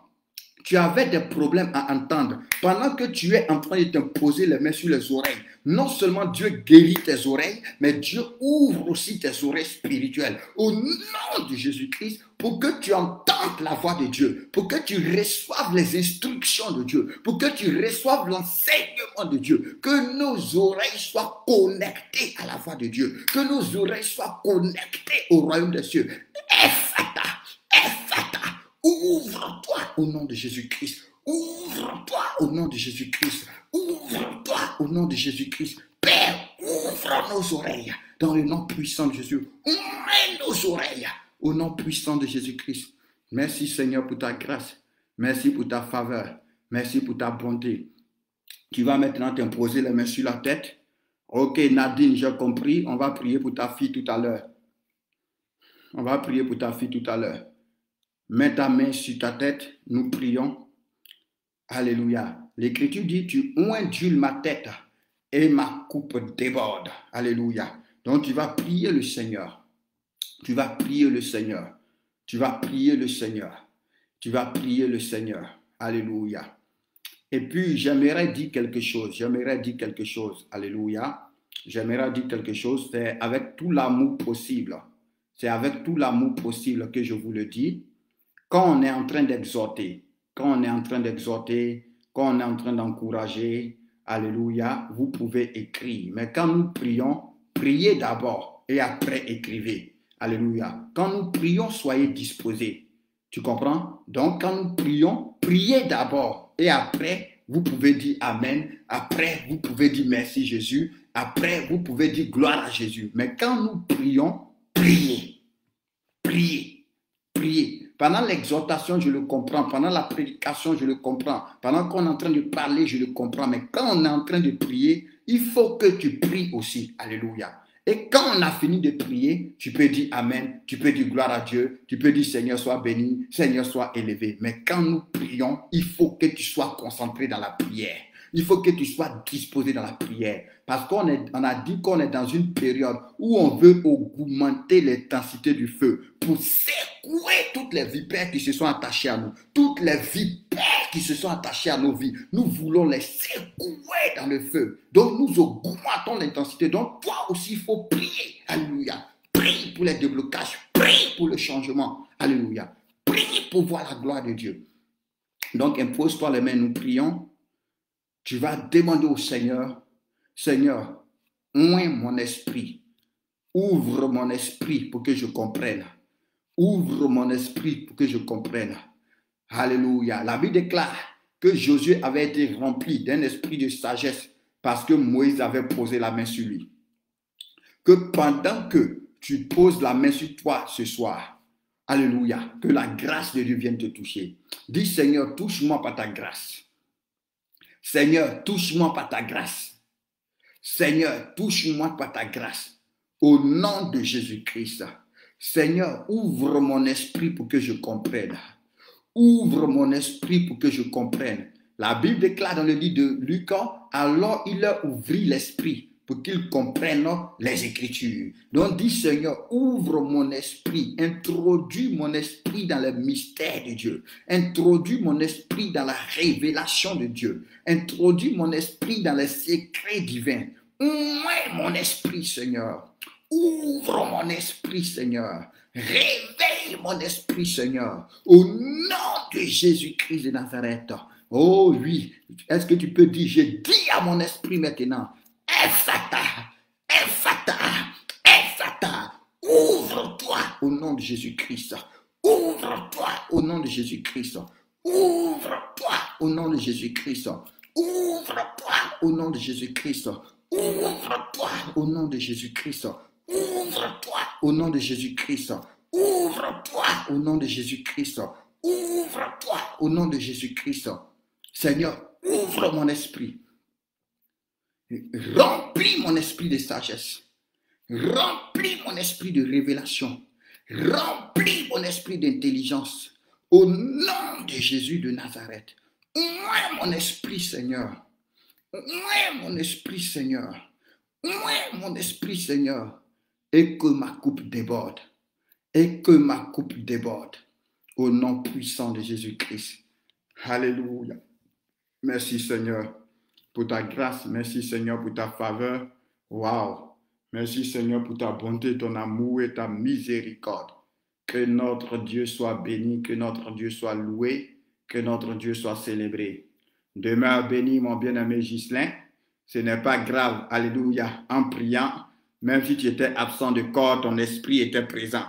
tu avais des problèmes à entendre, pendant que tu es en train de te poser les mains sur les oreilles, non seulement Dieu guérit tes oreilles, mais Dieu ouvre aussi tes oreilles spirituelles au nom de Jésus-Christ pour que tu entendes la voix de Dieu, pour que tu reçoives les instructions de Dieu, pour que tu reçoives l'enseignement de Dieu, que nos oreilles soient connectées à la voix de Dieu, que nos oreilles soient connectées au royaume des cieux. Ephata, Ephata. Ouvre-toi au nom de Jésus-Christ. Ouvre-toi au nom de Jésus-Christ. Ouvre-toi au nom de Jésus-Christ. Père, ouvre nos oreilles dans le nom puissant de Jésus. Ouvre nos oreilles au nom puissant de Jésus-Christ. Merci Seigneur pour ta grâce. Merci pour ta faveur. Merci pour ta bonté. Tu vas maintenant t'imposer les mains sur la tête. Ok Nadine, j'ai compris. On va prier pour ta fille tout à l'heure. On va prier pour ta fille tout à l'heure. Mets ta main sur ta tête, nous prions. Alléluia. L'Écriture dit, tu ondules ma tête et ma coupe déborde. Alléluia. Donc tu vas prier le Seigneur. Tu vas prier le Seigneur. Tu vas prier le Seigneur. Tu vas prier le Seigneur. Alléluia. Et puis j'aimerais dire quelque chose. J'aimerais dire quelque chose. Alléluia. J'aimerais dire quelque chose. C'est avec tout l'amour possible. C'est avec tout l'amour possible que je vous le dis. Quand on est en train d'exhorter, quand on est en train d'encourager, alléluia, vous pouvez écrire. Mais quand nous prions, priez d'abord et après écrivez. Alléluia. Quand nous prions, soyez disposés. Tu comprends? Donc, quand nous prions, priez d'abord et après, vous pouvez dire Amen. Après, vous pouvez dire merci Jésus. Après, vous pouvez dire gloire à Jésus. Mais quand nous prions, priez. Priez. Priez. Pendant l'exhortation, je le comprends. Pendant la prédication, je le comprends. Pendant qu'on est en train de parler, je le comprends. Mais quand on est en train de prier, il faut que tu pries aussi. Alléluia. Et quand on a fini de prier, tu peux dire Amen, tu peux dire gloire à Dieu, tu peux dire Seigneur soit béni, Seigneur soit élevé. Mais quand nous prions, il faut que tu sois concentré dans la prière. Il faut que tu sois disposé dans la prière. Parce qu'on a dit qu'on est dans une période où on veut augmenter l'intensité du feu pour secouer toutes les vipères qui se sont attachées à nous. Toutes les vipères qui se sont attachées à nos vies. Nous voulons les secouer dans le feu. Donc nous augmentons l'intensité. Donc toi aussi, il faut prier. Alléluia. Prie pour les déblocages. Prie pour le changement. Alléluia. Prie pour voir la gloire de Dieu. Donc impose-toi les mains, nous prions. Tu vas demander au Seigneur, Seigneur, ouvre mon esprit. Ouvre mon esprit pour que je comprenne. Ouvre mon esprit pour que je comprenne. Alléluia. La Bible déclare que Josué avait été rempli d'un esprit de sagesse parce que Moïse avait posé la main sur lui. Que pendant que tu poses la main sur toi ce soir, alléluia, que la grâce de Dieu vienne te toucher. Dis Seigneur, touche-moi par ta grâce. Seigneur, touche-moi par ta grâce. Seigneur, touche-moi par ta grâce. Au nom de Jésus-Christ. Seigneur, ouvre mon esprit pour que je comprenne. Ouvre mon esprit pour que je comprenne. La Bible déclare dans le livre de Luc, alors il leur ouvrit l'esprit pour qu'ils comprennent les Écritures. Donc dis Seigneur, ouvre mon esprit, introduis mon esprit dans le mystère de Dieu, introduis mon esprit dans la révélation de Dieu, introduis mon esprit dans les secrets divins. Ouvre mon esprit, Seigneur. Ouvre mon esprit, Seigneur. Réveille mon esprit, Seigneur. Au nom de Jésus-Christ de Nazareth. Oh oui, est-ce que tu peux dire, je dis à mon esprit maintenant, Ephata, Ephata, Ephata, ouvre-toi au nom de Jésus-Christ. Ouvre-toi au nom de Jésus-Christ. Ouvre-toi au nom de Jésus-Christ. Ouvre-toi au nom de Jésus-Christ. Ouvre-toi au nom de Jésus-Christ. Ouvre-toi au nom de Jésus-Christ. Ouvre-toi au nom de Jésus-Christ. Ouvre-toi au nom de Jésus-Christ. Seigneur, ouvre mon esprit. Remplis mon esprit de sagesse. Remplis mon esprit de révélation. Remplis mon esprit d'intelligence. Au nom de Jésus de Nazareth. Ouvre mon esprit, Seigneur. Ouvre mon esprit, Seigneur. Ouvre mon esprit, Seigneur. Et que ma coupe déborde. Et que ma coupe déborde. Au nom puissant de Jésus-Christ. Alléluia. Merci, Seigneur, pour ta grâce. Merci, Seigneur, pour ta faveur. Waouh. Merci, Seigneur, pour ta bonté, ton amour et ta miséricorde. Que notre Dieu soit béni, que notre Dieu soit loué, que notre Dieu soit célébré. Demeure béni, mon bien-aimé Ghislain. Ce n'est pas grave, alléluia, en priant, même si tu étais absent de corps, ton esprit était présent.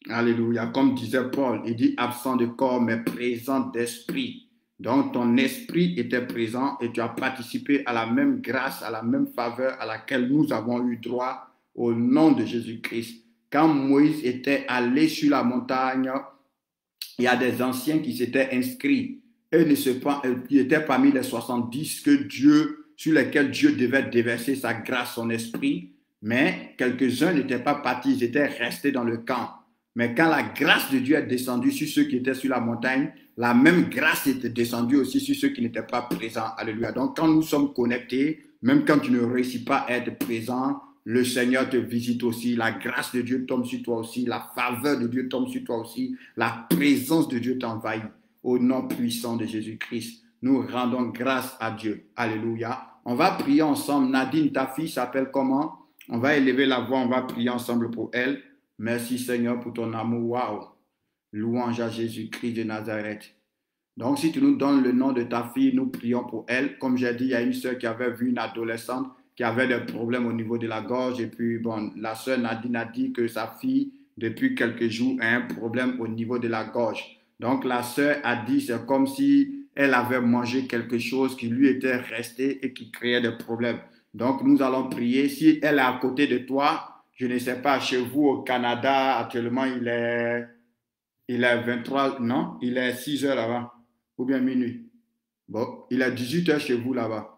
Alléluia, comme disait Paul, il dit absent de corps, mais présent d'esprit. Donc ton esprit était présent et tu as participé à la même grâce, à la même faveur à laquelle nous avons eu droit au nom de Jésus-Christ. Quand Moïse était allé sur la montagne, il y a des anciens qui s'étaient inscrits. Ils étaient parmi les 70 sur lesquels Dieu devait déverser sa grâce, son esprit. Mais quelques-uns n'étaient pas partis, ils étaient restés dans le camp. Mais quand la grâce de Dieu est descendue sur ceux qui étaient sur la montagne, la même grâce était descendue aussi sur ceux qui n'étaient pas présents. Alléluia. Donc quand nous sommes connectés, même quand tu ne réussis pas à être présent, le Seigneur te visite aussi, la grâce de Dieu tombe sur toi aussi, la faveur de Dieu tombe sur toi aussi, la présence de Dieu t'envahit. Au nom puissant de Jésus-Christ, nous rendons grâce à Dieu. Alléluia. On va prier ensemble. Nadine, ta fille s'appelle comment? On va élever la voix, on va prier ensemble pour elle. Merci Seigneur pour ton amour. Waouh. Louange à Jésus-Christ de Nazareth. Donc si tu nous donnes le nom de ta fille, nous prions pour elle. Comme j'ai dit, il y a une sœur qui avait vu une adolescente qui avait des problèmes au niveau de la gorge. Et puis, bon, la sœur Nadine a dit que sa fille, depuis quelques jours, a un problème au niveau de la gorge. Donc la sœur a dit, c'est comme si elle avait mangé quelque chose qui lui était resté et qui créait des problèmes. Donc nous allons prier. Si elle est à côté de toi, je ne sais pas, chez vous au Canada, actuellement il est 23, non, il est 6 heures là-bas, ou bien minuit. Bon, il est 18 heures chez vous là-bas.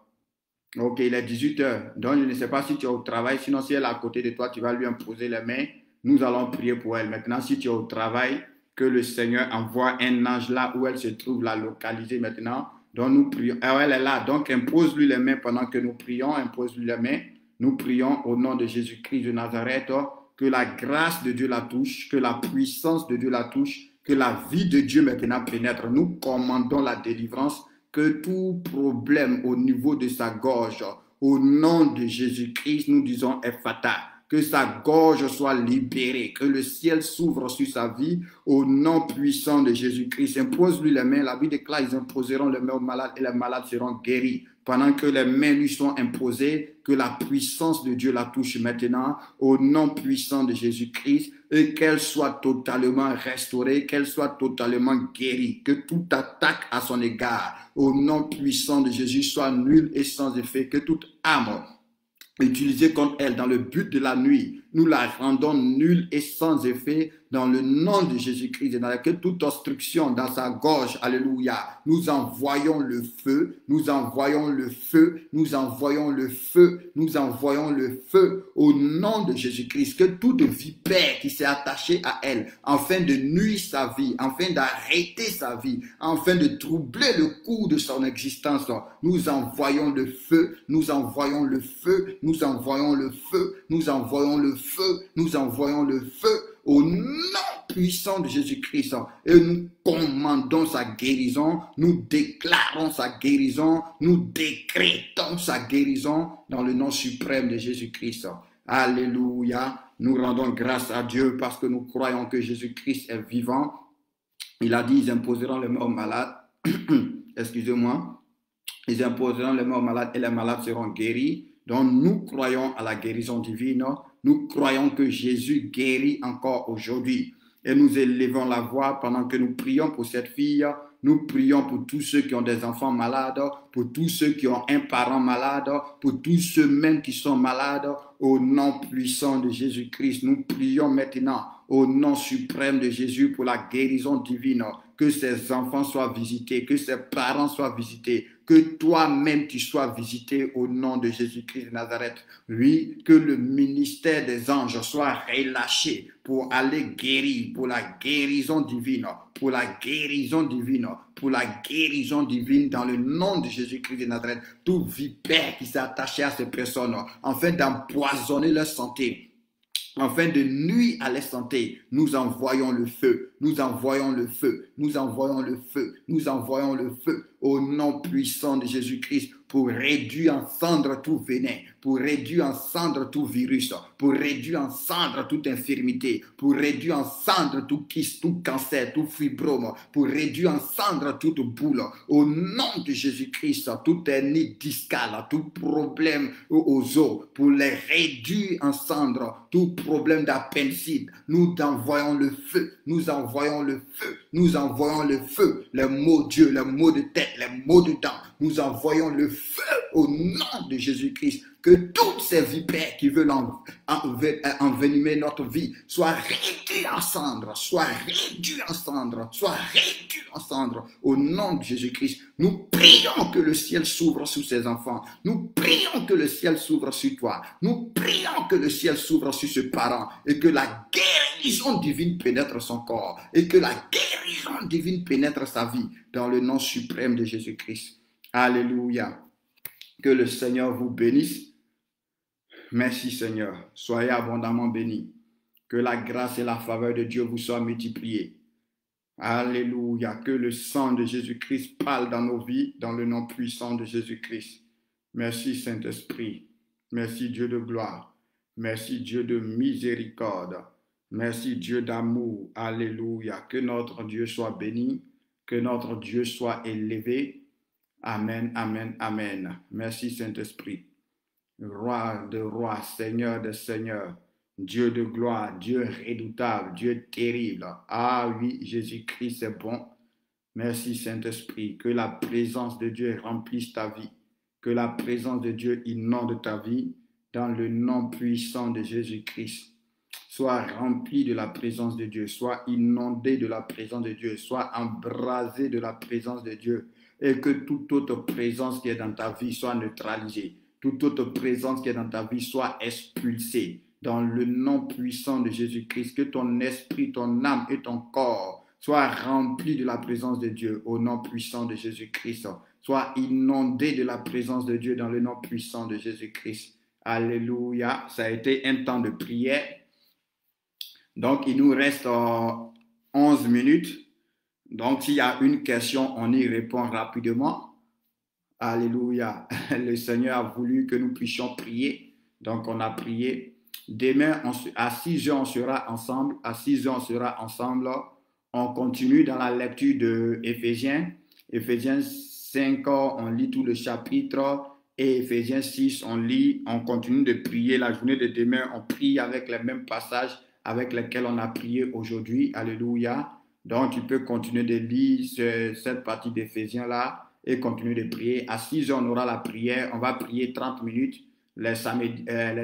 Ok, il est 18 heures. Donc je ne sais pas si tu es au travail, sinon si elle est à côté de toi, tu vas lui imposer les mains. Nous allons prier pour elle. Maintenant, si tu es au travail, que le Seigneur envoie un ange là où elle se trouve, la localiser maintenant. Donc nous prions. Alors elle est là, donc impose-lui les mains pendant que nous prions, impose-lui les mains. Nous prions au nom de Jésus-Christ de Nazareth, que la grâce de Dieu la touche, que la puissance de Dieu la touche, que la vie de Dieu maintenant pénètre. Nous commandons la délivrance, que tout problème au niveau de sa gorge, au nom de Jésus-Christ, nous disons est fatal. Que sa gorge soit libérée, que le ciel s'ouvre sur sa vie, au nom puissant de Jésus-Christ. Impose-lui les mains, la Bible déclare, ils imposeront les mains aux malades et les malades seront guéris. Pendant que les mains lui sont imposées, que la puissance de Dieu la touche maintenant, au nom puissant de Jésus-Christ, et qu'elle soit totalement restaurée, qu'elle soit totalement guérie, que toute attaque à son égard, au nom puissant de Jésus, soit nulle et sans effet, que toute âme utilisée contre elle dans le but de la nuit, nous la rendons nulle et sans effet dans le nom de Jésus-Christ. Que toute obstruction dans sa gorge, alléluia, nous envoyons le feu, nous envoyons le feu, nous envoyons le feu, nous envoyons le feu au nom de Jésus-Christ. Que toute vipère qui s'est attachée à elle, afin de nuire sa vie, afin d'arrêter sa vie, afin de troubler le cours de son existence, nous envoyons le feu, nous envoyons le feu, nous envoyons le feu, nous envoyons le feu, nous envoyons le feu au nom puissant de Jésus-Christ. Et nous commandons sa guérison, nous déclarons sa guérison, nous décrétons sa guérison dans le nom suprême de Jésus-Christ. Alléluia. Nous rendons grâce à Dieu parce que nous croyons que Jésus-Christ est vivant. Il a dit, ils imposeront les mains aux malades. Excusez-moi. Ils imposeront les mains aux malades et les malades seront guéris. Donc nous croyons à la guérison divine. Nous croyons que Jésus guérit encore aujourd'hui. Et nous élevons la voix pendant que nous prions pour cette fille. Nous prions pour tous ceux qui ont des enfants malades, pour tous ceux qui ont un parent malade, pour tous ceux même qui sont malades. Au nom puissant de Jésus-Christ, nous prions maintenant au nom suprême de Jésus pour la guérison divine. Que ses enfants soient visités, que ses parents soient visités, Que toi-même tu sois visité au nom de Jésus-Christ de Nazareth. Oui, que le ministère des anges soit relâché pour aller guérir, pour la guérison divine, pour la guérison divine, pour la guérison divine dans le nom de Jésus-Christ de Nazareth. Tout vipère qui s'est attaché à ces personnes, afin d'empoisonner leur santé, afin de nuire à la santé, nous envoyons le feu, nous envoyons le feu, nous envoyons le feu, nous envoyons le feu au nom puissant de Jésus-Christ pour réduire en cendres tout venin, pour réduire en cendres tout virus, pour réduire en cendres toute infirmité, pour réduire en cendres tout kyste, tout cancer, tout fibrome, pour réduire en cendres toute boule. Au nom de Jésus-Christ, tout hernie discale, tout problème aux os, pour les réduire en cendres, tout problème d'appendicite, nous envoyons le feu, nous envoyons le feu, nous envoyons le feu, les maux Dieu, les maux de tête, les maux de dents, nous envoyons le feu au nom de Jésus-Christ. Que toutes ces vipères qui veulent envenimer notre vie soient réduites en cendres, soient réduites en cendres, soient réduites en cendres. Au nom de Jésus-Christ, nous prions que le ciel s'ouvre sur ces enfants. Nous prions que le ciel s'ouvre sur toi. Nous prions que le ciel s'ouvre sur ce parent et que la guérison divine pénètre son corps et que la guérison divine pénètre sa vie dans le nom suprême de Jésus-Christ. Alléluia. Que le Seigneur vous bénisse. Merci Seigneur. Soyez abondamment bénis. Que la grâce et la faveur de Dieu vous soient multipliées. Alléluia. Que le sang de Jésus-Christ parle dans nos vies, dans le nom puissant de Jésus-Christ. Merci Saint-Esprit. Merci Dieu de gloire. Merci Dieu de miséricorde. Merci Dieu d'amour. Alléluia. Que notre Dieu soit béni. Que notre Dieu soit élevé. Amen, amen, amen. Merci Saint-Esprit. Roi de rois, Seigneur de seigneurs, Dieu de gloire, Dieu redoutable, Dieu terrible. Ah oui, Jésus-Christ est bon. Merci Saint-Esprit. Que la présence de Dieu remplisse ta vie. Que la présence de Dieu inonde ta vie dans le nom puissant de Jésus-Christ. Sois rempli de la présence de Dieu. Sois inondé de la présence de Dieu. Sois embrasé de la présence de Dieu. Et que toute autre présence qui est dans ta vie soit neutralisée. Toute autre présence qui est dans ta vie soit expulsée. Dans le nom puissant de Jésus-Christ, que ton esprit, ton âme et ton corps soient remplis de la présence de Dieu. Au nom puissant de Jésus-Christ. Sois inondé de la présence de Dieu dans le nom puissant de Jésus-Christ. Alléluia. Ça a été un temps de prière. Donc, il nous reste 11 minutes. Donc, s'il y a une question, on y répond rapidement. Alléluia. Le Seigneur a voulu que nous puissions prier. Donc, on a prié. Demain, à 6 heures, on sera ensemble. À 6 heures, on sera ensemble. On continue dans la lecture de Éphésiens. Éphésiens 5, on lit tout le chapitre. Et Éphésiens 6, on continue de prier. La journée de demain, on prie avec les mêmes passages avec lesquels on a prié aujourd'hui. Alléluia. Donc, tu peux continuer de lire cette partie d'Éphésiens-là et continuer de prier. À 6 heures, on aura la prière. On va prier 30 minutes. Les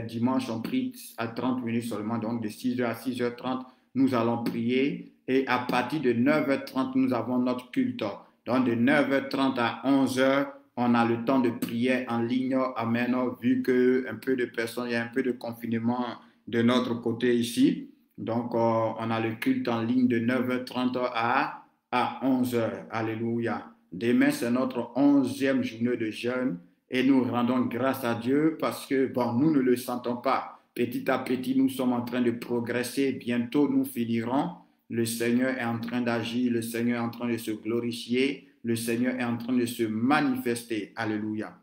dimanches, on prie à 30 minutes seulement. Donc, de 6 heures à 6h30, nous allons prier. Et à partir de 9h30, nous avons notre culte. Donc, de 9h30 à 11h, on a le temps de prière en ligne. Amen. Vu qu'il y a un peu de personnes, il y a un peu de confinement de notre côté ici. Donc, on a le culte en ligne de 9h30 à 11h. Alléluia. Demain, c'est notre 11e journée de jeûne et nous rendons grâce à Dieu parce que, bon, nous ne le sentons pas. Petit à petit, nous sommes en train de progresser. Bientôt, nous finirons. Le Seigneur est en train d'agir. Le Seigneur est en train de se glorifier. Le Seigneur est en train de se manifester. Alléluia.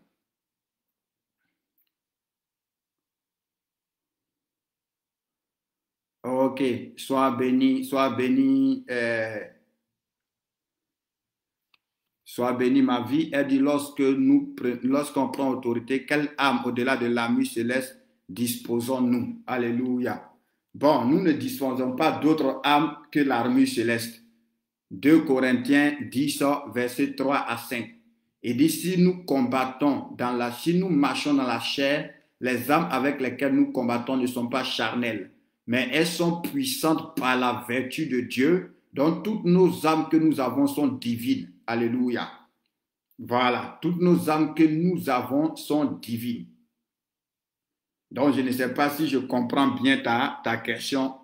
Ok, sois béni, sois béni, sois béni ma vie. Elle dit, lorsqu'on prend autorité, quelle âme au-delà de l'armure céleste disposons-nous? Alléluia. Bon, nous ne disposons pas d'autre âme que l'armure céleste. 2 Corinthiens 10, versets 3 à 5. Il dit, si nous marchons dans la chair, les âmes avec lesquelles nous combattons ne sont pas charnelles, mais elles sont puissantes par la vertu de Dieu, dont toutes nos âmes que nous avons sont divines. Alléluia. Voilà, toutes nos âmes que nous avons sont divines. Donc, je ne sais pas si je comprends bien ta question.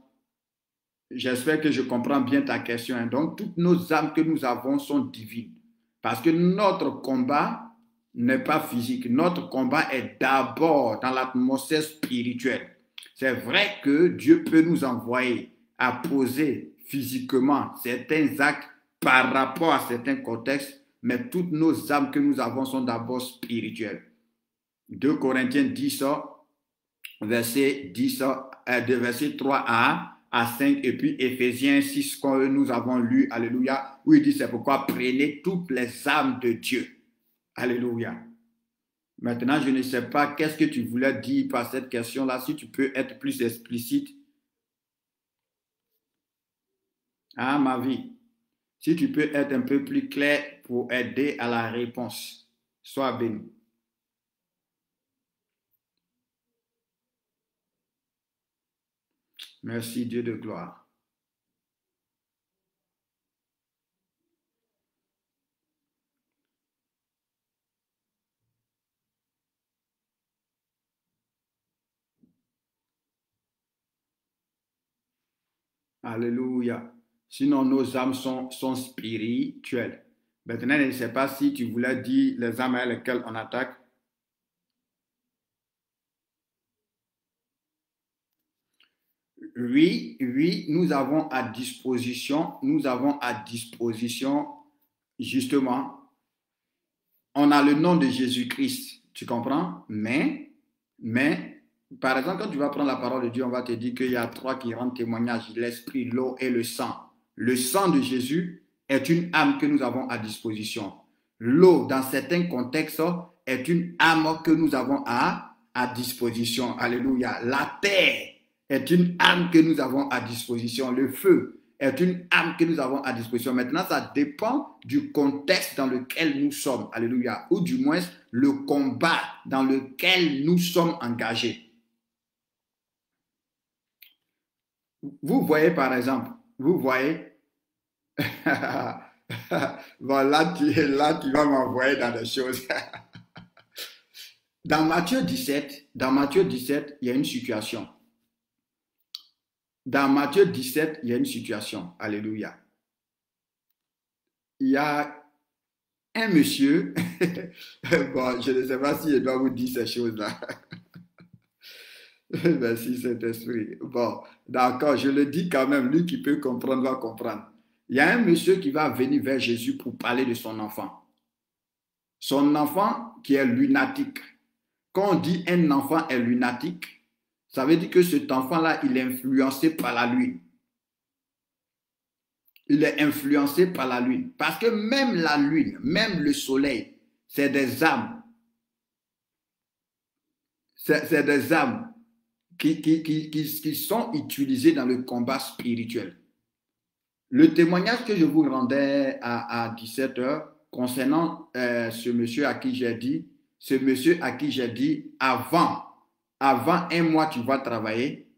J'espère que je comprends bien ta question, hein. Donc, toutes nos âmes que nous avons sont divines. Parce que notre combat n'est pas physique. Notre combat est d'abord dans l'atmosphère spirituelle. C'est vrai que Dieu peut nous envoyer à poser physiquement certains actes par rapport à certains contextes, mais toutes nos âmes que nous avons sont d'abord spirituelles. 2 Corinthiens 10, verset 10, de verset 3 à 5, et puis Éphésiens 6, que nous avons lu, alléluia, où il dit, c'est pourquoi prenez toutes les âmes de Dieu. Alléluia. Maintenant, je ne sais pas qu'est-ce que tu voulais dire par cette question-là, si tu peux être plus explicite. Ah, ma vie, si tu peux être un peu plus clair pour aider à la réponse. Sois béni. Merci, Dieu de gloire. Alléluia. Sinon, nos âmes sont spirituelles. Maintenant, je ne sais pas si tu voulais dire les âmes avec lesquelles on attaque. Oui, oui, nous avons à disposition, justement, on a le nom de Jésus-Christ, tu comprends? Mais, par exemple, quand tu vas prendre la parole de Dieu, on va te dire qu'il y a trois qui rendent témoignage, l'esprit, l'eau et le sang. Le sang de Jésus est une âme que nous avons à disposition. L'eau, dans certains contextes, est une âme que nous avons à disposition. Alléluia. La terre est une âme que nous avons à disposition. Le feu est une âme que nous avons à disposition. Maintenant, ça dépend du contexte dans lequel nous sommes. Alléluia. Ou du moins, le combat dans lequel nous sommes engagés. Vous voyez, par exemple, vous voyez, bon, là, tu vas m'envoyer dans des choses. Dans Matthieu 17, il y a une situation. Dans Matthieu 17, il y a une situation. Alléluia. Il y a un monsieur, bon, je ne sais pas si je dois vous dire ces choses-là. Merci Saint-Esprit. Bon, d'accord, je le dis quand même, lui qui peut comprendre va comprendre. Il y a un monsieur qui va venir vers Jésus pour parler de son enfant. Son enfant qui est lunatique. Quand on dit un enfant est lunatique, ça veut dire que cet enfant-là, il est influencé par la lune. Il est influencé par la lune. Parce que même la lune, même le soleil, c'est des âmes. C'est des âmes qui sont utilisées dans le combat spirituel. Le témoignage que je vous rendais à 17 heures concernant ce monsieur à qui j'ai dit, avant un mois, tu vas travailler,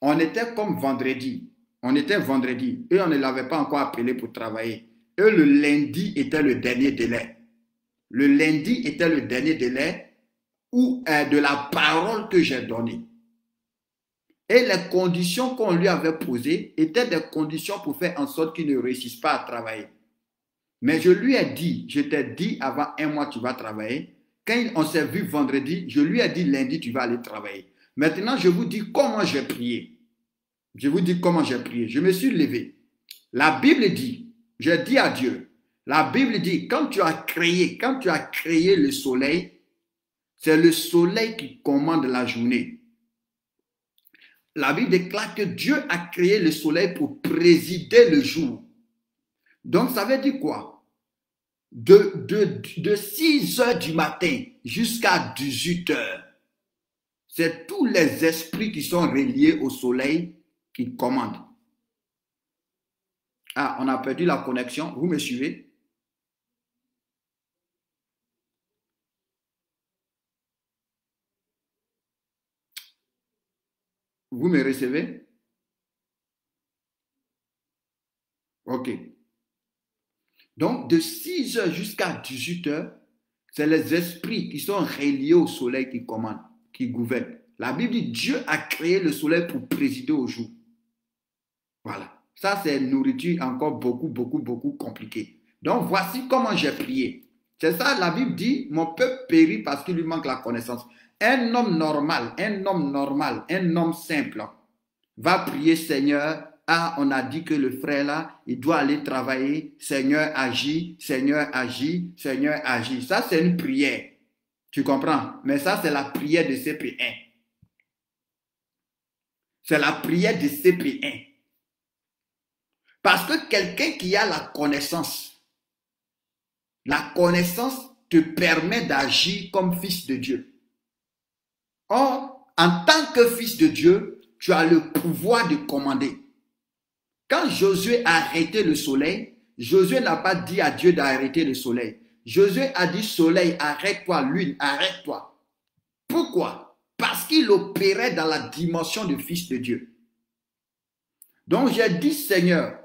on était comme vendredi. On était vendredi et on ne l'avait pas encore appelé pour travailler. Et le lundi était le dernier délai. Le lundi était le dernier délai de la parole que j'ai donnée. Et les conditions qu'on lui avait posées étaient des conditions pour faire en sorte qu'il ne réussisse pas à travailler. Mais je lui ai dit, je t'ai dit avant un mois tu vas travailler. Quand on s'est vu vendredi, je lui ai dit lundi tu vas aller travailler. Maintenant, je vous dis comment j'ai prié. Je vous dis comment j'ai prié. Je me suis levé. La Bible dit, j'ai dit à Dieu, la Bible dit, quand tu as créé le soleil, c'est le soleil qui commande la journée. La Bible déclare que Dieu a créé le soleil pour présider le jour. Donc, ça veut dire quoi? De 6 heures du matin jusqu'à 18 heures, c'est tous les esprits qui sont reliés au soleil qui commandent. Ah, on a perdu la connexion. Vous me suivez? Vous me recevez? Ok. Donc, de 6 heures jusqu'à 18 heures, c'est les esprits qui sont reliés au soleil qui commandent, qui gouvernent. La Bible dit Dieu a créé le soleil pour présider au jour. Voilà. Ça, c'est une nourriture encore beaucoup compliquée. Donc, voici comment j'ai prié. C'est ça, la Bible dit, mon peuple périt parce qu'il lui manque la connaissance. Un homme normal, un homme simple va prier, Seigneur, ah, on a dit que le frère là, il doit aller travailler, Seigneur agis, Seigneur agis, Seigneur agis. Ça, c'est une prière. Tu comprends? Mais ça, c'est la prière de CP1. C'est la prière de CP1. Parce que quelqu'un qui a la connaissance te permet d'agir comme fils de Dieu. Or, en tant que fils de Dieu, tu as le pouvoir de commander. Quand Josué a arrêté le soleil, Josué n'a pas dit à Dieu d'arrêter le soleil. Josué a dit, soleil, arrête-toi, lune, arrête-toi. Pourquoi? Parce qu'il opérait dans la dimension de fils de Dieu. Donc j'ai dit, Seigneur,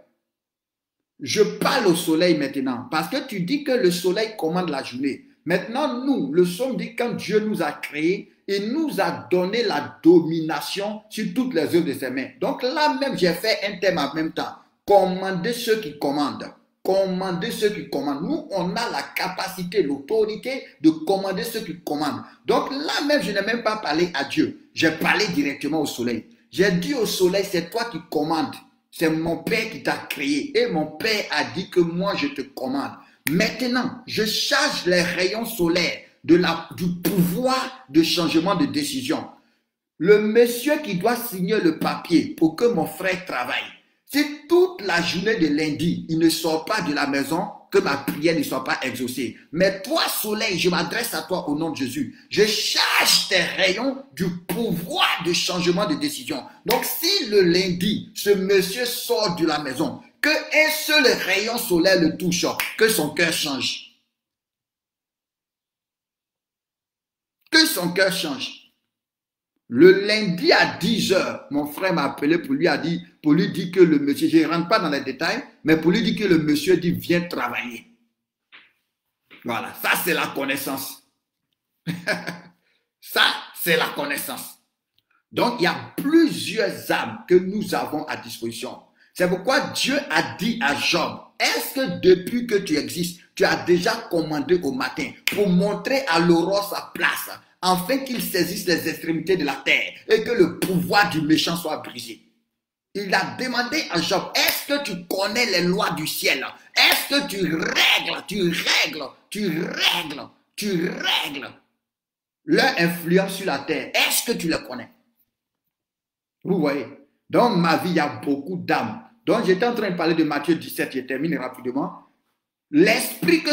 je parle au soleil maintenant, parce que tu dis que le soleil commande la journée. Maintenant, nous, le somme dit, quand Dieu nous a créés, il nous a donné la domination sur toutes les œuvres de ses mains. Donc là même, j'ai fait un thème en même temps. Commandez ceux qui commandent. Commandez ceux qui commandent. Nous, on a la capacité, l'autorité de commander ceux qui commandent. Donc là même, je n'ai même pas parlé à Dieu. J'ai parlé directement au soleil. J'ai dit au soleil, c'est toi qui commandes. C'est mon Père qui t'a créé. Et mon Père a dit que moi, je te commande. Maintenant, je charge les rayons solaires du pouvoir de changement de décision. Le monsieur qui doit signer le papier pour que mon frère travaille, si toute la journée de lundi, il ne sort pas de la maison, que ma prière ne soit pas exaucée. Mais toi, soleil, je m'adresse à toi au nom de Jésus. Je charge tes rayons du pouvoir de changement de décision. Donc, si le lundi, ce monsieur sort de la maison, qu'un seul rayon solaire le touche, que son cœur change. Que son cœur change. Le lundi à 10 heures, mon frère m'a appelé pour lui dire que le monsieur, je ne rentre pas dans les détails, mais pour lui dire que le monsieur dit viens travailler. Voilà, ça c'est la connaissance. Ça c'est la connaissance. Donc il y a plusieurs âmes que nous avons à disposition. C'est pourquoi Dieu a dit à Job, est-ce que depuis que tu existes, tu as déjà commandé au matin pour montrer à l'aurore sa place, afin qu'il saisisse les extrémités de la terre et que le pouvoir du méchant soit brisé. Il a demandé à Job, est-ce que tu connais les lois du ciel? Est-ce que tu règles leur influence sur la terre? Est-ce que tu les connais? Vous voyez? Dans ma vie, il y a beaucoup d'âmes. Donc, j'étais en train de parler de Matthieu 17, je termine rapidement. L'esprit que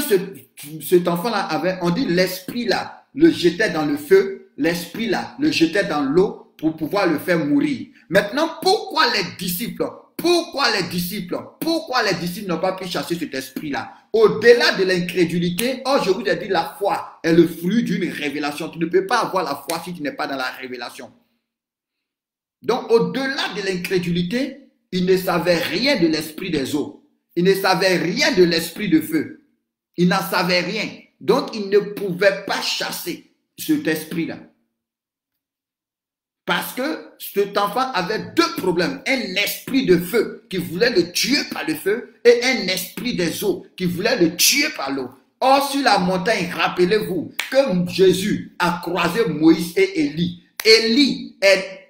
cet enfant-là avait, on dit l'esprit là, le jetait dans le feu, l'esprit là, le jetait dans l'eau pour pouvoir le faire mourir. Maintenant, pourquoi les disciples n'ont pas pu chasser cet esprit-là? Au-delà de l'incrédulité, je vous ai dit, la foi est le fruit d'une révélation. Tu ne peux pas avoir la foi si tu n'es pas dans la révélation. Donc, au-delà de l'incrédulité, ils ne savaient rien de l'esprit des eaux. Ils ne savaient rien de l'esprit de feu. Ils n'en savaient rien. Donc, ils ne pouvaient pas chasser cet esprit-là. Parce que cet enfant avait deux problèmes. Un esprit de feu qui voulait le tuer par le feu et un esprit des eaux qui voulait le tuer par l'eau. Or, sur la montagne, rappelez-vous que Jésus a croisé Moïse et Élie. Élie est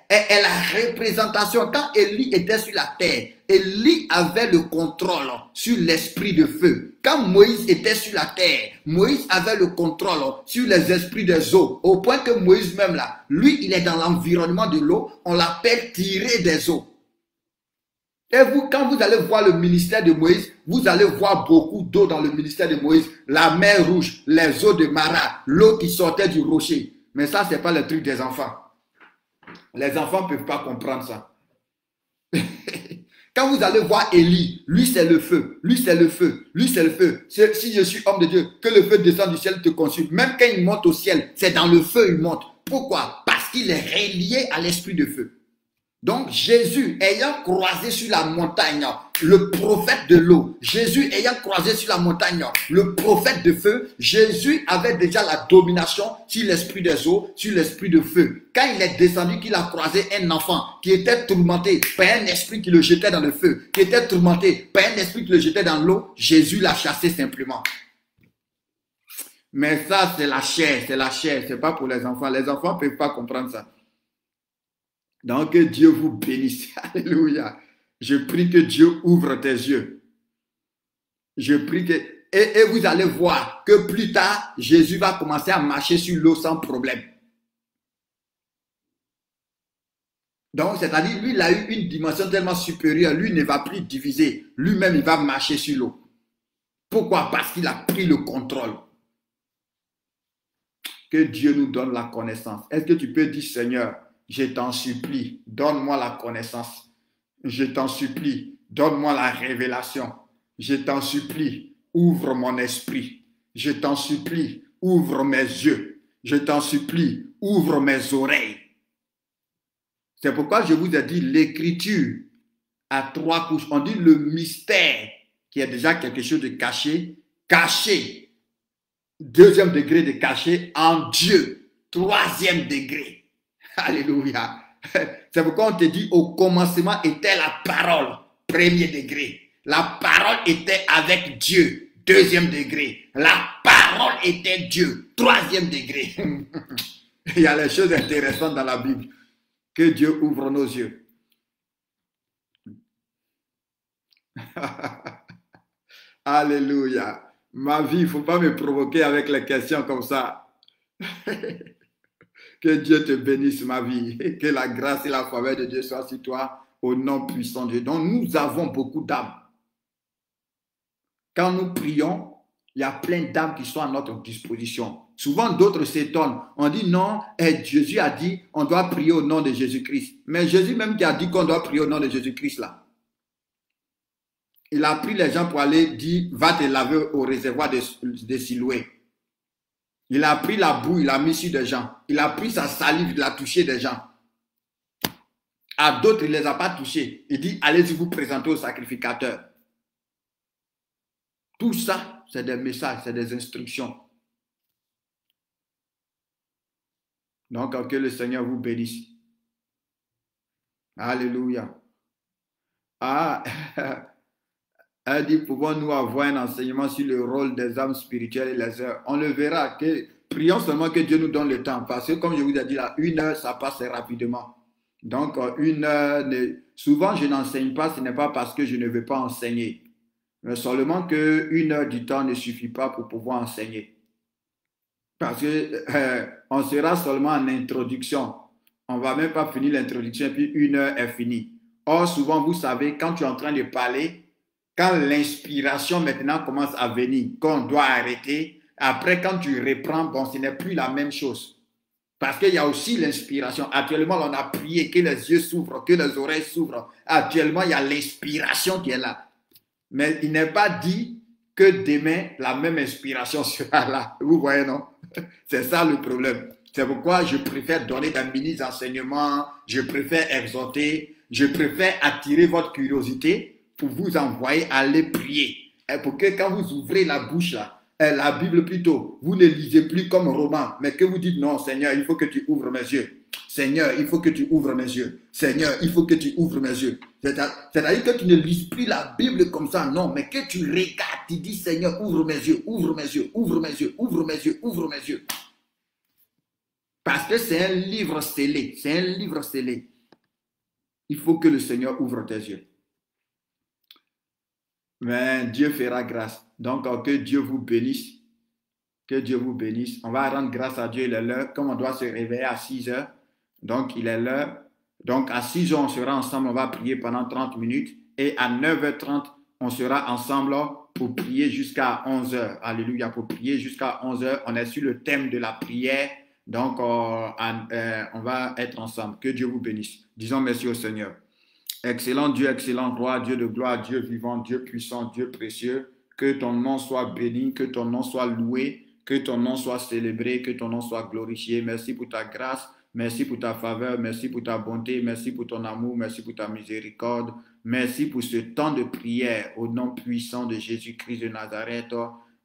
la représentation. Quand Élie était sur la terre, Élie avait le contrôle sur l'esprit de feu. Quand Moïse était sur la terre, Moïse avait le contrôle sur les esprits des eaux. Au point que Moïse même là, lui, il est dans l'environnement de l'eau. On l'appelle tirer des eaux. Et vous, quand vous allez voir le ministère de Moïse, vous allez voir beaucoup d'eau dans le ministère de Moïse. La mer Rouge, les eaux de Mara, l'eau qui sortait du rocher. Mais ça, ce n'est pas le truc des enfants. Les enfants ne peuvent pas comprendre ça. Quand vous allez voir Élie, lui c'est le feu, lui c'est le feu, lui c'est le feu. Si je suis homme de Dieu, que le feu descende du ciel te consume. Même quand il monte au ciel, c'est dans le feu il monte. Pourquoi? Parce qu'il est relié à l'esprit de feu. Donc Jésus ayant croisé sur la montagne le prophète de l'eau, Jésus ayant croisé sur la montagne le prophète de feu, Jésus avait déjà la domination sur l'esprit des eaux, sur l'esprit de feu. Quand il est descendu, qu'il a croisé un enfant qui était tourmenté par un esprit qui le jetait dans le feu, qui était tourmenté par un esprit qui le jetait dans l'eau, Jésus l'a chassé simplement. Mais ça, c'est la chair, c'est pas pour les enfants. Les enfants ne peuvent pas comprendre ça. Donc, que Dieu vous bénisse. Alléluia. Je prie que Dieu ouvre tes yeux. Je prie que... Et vous allez voir que plus tard, Jésus va commencer à marcher sur l'eau sans problème. Donc, c'est-à-dire, lui, il a eu une dimension tellement supérieure. Lui ne va plus diviser. Lui-même, il va marcher sur l'eau. Pourquoi? Parce qu'il a pris le contrôle. Que Dieu nous donne la connaissance. Est-ce que tu peux dire, Seigneur, je t'en supplie, donne-moi la connaissance. Je t'en supplie, donne-moi la révélation. Je t'en supplie, ouvre mon esprit. Je t'en supplie, ouvre mes yeux. Je t'en supplie, ouvre mes oreilles. C'est pourquoi je vous ai dit l'écriture à 3 couches. On dit le mystère, qui est déjà quelque chose de caché, caché. 2e degré de caché en Dieu. 3e degré. Alléluia. C'est pourquoi on te dit au commencement était la parole. 1er degré. La parole était avec Dieu. 2e degré. La parole était Dieu. 3e degré. Il y a les choses intéressantes dans la Bible. Que Dieu ouvre nos yeux. Alléluia. Ma vie, il ne faut pas me provoquer avec les questions comme ça. Que Dieu te bénisse, ma vie. Que la grâce et la faveur de Dieu soient sur toi au nom puissant de Dieu. Donc, nous avons beaucoup d'âmes. Quand nous prions, il y a plein d'âmes qui sont à notre disposition. Souvent, d'autres s'étonnent. On dit non, Jésus a dit on doit prier au nom de Jésus-Christ. Mais Jésus même qui a dit qu'on doit prier au nom de Jésus-Christ là. Il a pris les gens pour aller dire va te laver au réservoir de Siloué. Il a pris la boue, il a mis sur des gens. Il a pris sa salive, il a touché des gens. À d'autres, il ne les a pas touchés. Il dit, allez-y vous présenter au sacrificateur. Tout ça, c'est des messages, c'est des instructions. Donc, que le Seigneur vous bénisse. Alléluia. Ah, elle dit, pouvons-nous avoir un enseignement sur le rôle des âmes spirituelles et les heures? On le verra. Prions seulement que Dieu nous donne le temps. Parce que comme je vous ai dit là, 1 heure, ça passe rapidement. Donc, 1 heure, souvent je n'enseigne pas, ce n'est pas parce que je ne veux pas enseigner. Mais seulement que 1 heure du temps ne suffit pas pour pouvoir enseigner. Parce que on sera seulement en introduction. On ne va même pas finir l'introduction et puis 1 heure est finie. Or, souvent, vous savez, quand tu es en train de parler, quand l'inspiration maintenant commence à venir, qu'on doit arrêter, après quand tu reprends, bon, ce n'est plus la même chose. Parce qu'il y a aussi l'inspiration. Actuellement, on a prié que les yeux s'ouvrent, que les oreilles s'ouvrent. Actuellement, il y a l'inspiration qui est là. Mais il n'est pas dit que demain, la même inspiration sera là. Vous voyez, non? C'est ça le problème. C'est pourquoi je préfère donner des mini-enseignements, je préfère exhorter, je préfère attirer votre curiosité pour vous envoyer aller prier. Et pour que quand vous ouvrez la bouche là, la Bible plutôt, vous ne lisez plus comme roman, mais que vous dites non, Seigneur, il faut que tu ouvres mes yeux. Seigneur, il faut que tu ouvres mes yeux. Seigneur, il faut que tu ouvres mes yeux. C'est-à-dire que tu ne lises plus la Bible comme ça, non, mais que tu regardes, tu dis Seigneur, ouvre mes yeux, ouvre mes yeux, ouvre mes yeux, ouvre mes yeux, ouvre mes yeux. Parce que c'est un livre scellé, c'est un livre scellé. Il faut que le Seigneur ouvre tes yeux. Mais Dieu fera grâce. Donc, que Dieu vous bénisse. Que Dieu vous bénisse. On va rendre grâce à Dieu. Il est l'heure. Comme on doit se réveiller à 6 heures. Donc, il est l'heure. Donc, à 6 heures, on sera ensemble. On va prier pendant 30 minutes. Et à 9h30, on sera ensemble pour prier jusqu'à 11 heures. Alléluia. Pour prier jusqu'à 11 heures. On est sur le thème de la prière. Donc, on va être ensemble. Que Dieu vous bénisse. Disons merci au Seigneur. Excellent Dieu, excellent roi, Dieu de gloire, Dieu vivant, Dieu puissant, Dieu précieux, que ton nom soit béni, que ton nom soit loué, que ton nom soit célébré, que ton nom soit glorifié. Merci pour ta grâce, Merci pour ta faveur, merci pour ta bonté, merci pour ton amour, merci pour ta miséricorde. Merci pour ce temps de prière au nom puissant de Jésus-Christ de Nazareth.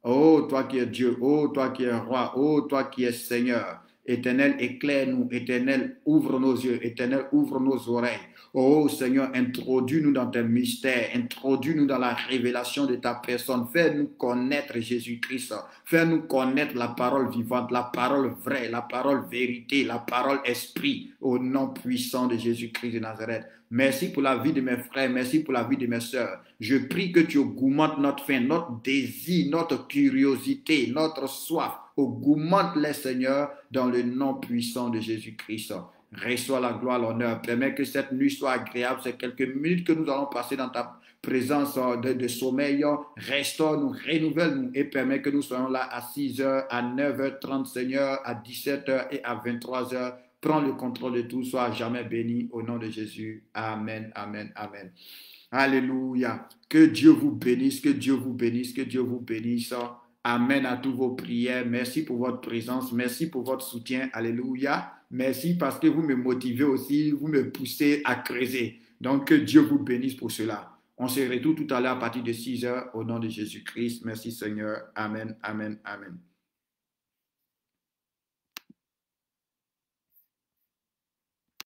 Oh, toi qui es Dieu, oh, toi qui es roi, oh, toi qui es Seigneur. Éternel, éclaire-nous. Éternel, ouvre nos yeux. Éternel, ouvre nos oreilles. Oh Seigneur, introduis-nous dans tes mystères. Introduis-nous dans la révélation de ta personne. Fais-nous connaître Jésus-Christ. Fais-nous connaître la parole vivante, la parole vraie, la parole vérité, la parole esprit. Au nom puissant de Jésus-Christ de Nazareth. Merci pour la vie de mes frères. Merci pour la vie de mes sœurs. Je prie que tu augmentes notre faim, notre désir, notre curiosité, notre soif. Augmente-les, Seigneur, dans le nom puissant de Jésus-Christ. Reçois la gloire, l'honneur. Permets que cette nuit soit agréable. Ces quelques minutes que nous allons passer dans ta présence de sommeil. Restaure-nous, renouvelle-nous et permets que nous soyons là à 6h, à 9h30, Seigneur, à 17h et à 23h. Prends le contrôle de tout. Sois jamais béni au nom de Jésus. Amen, amen, amen. Alléluia. Que Dieu vous bénisse, que Dieu vous bénisse, que Dieu vous bénisse. Amen à toutes vos prières. Merci pour votre présence. Merci pour votre soutien. Alléluia. Merci parce que vous me motivez aussi. Vous me poussez à creuser. Donc, que Dieu vous bénisse pour cela. On se retrouve tout à l'heure à partir de 6h au nom de Jésus-Christ. Merci Seigneur. Amen, amen, amen.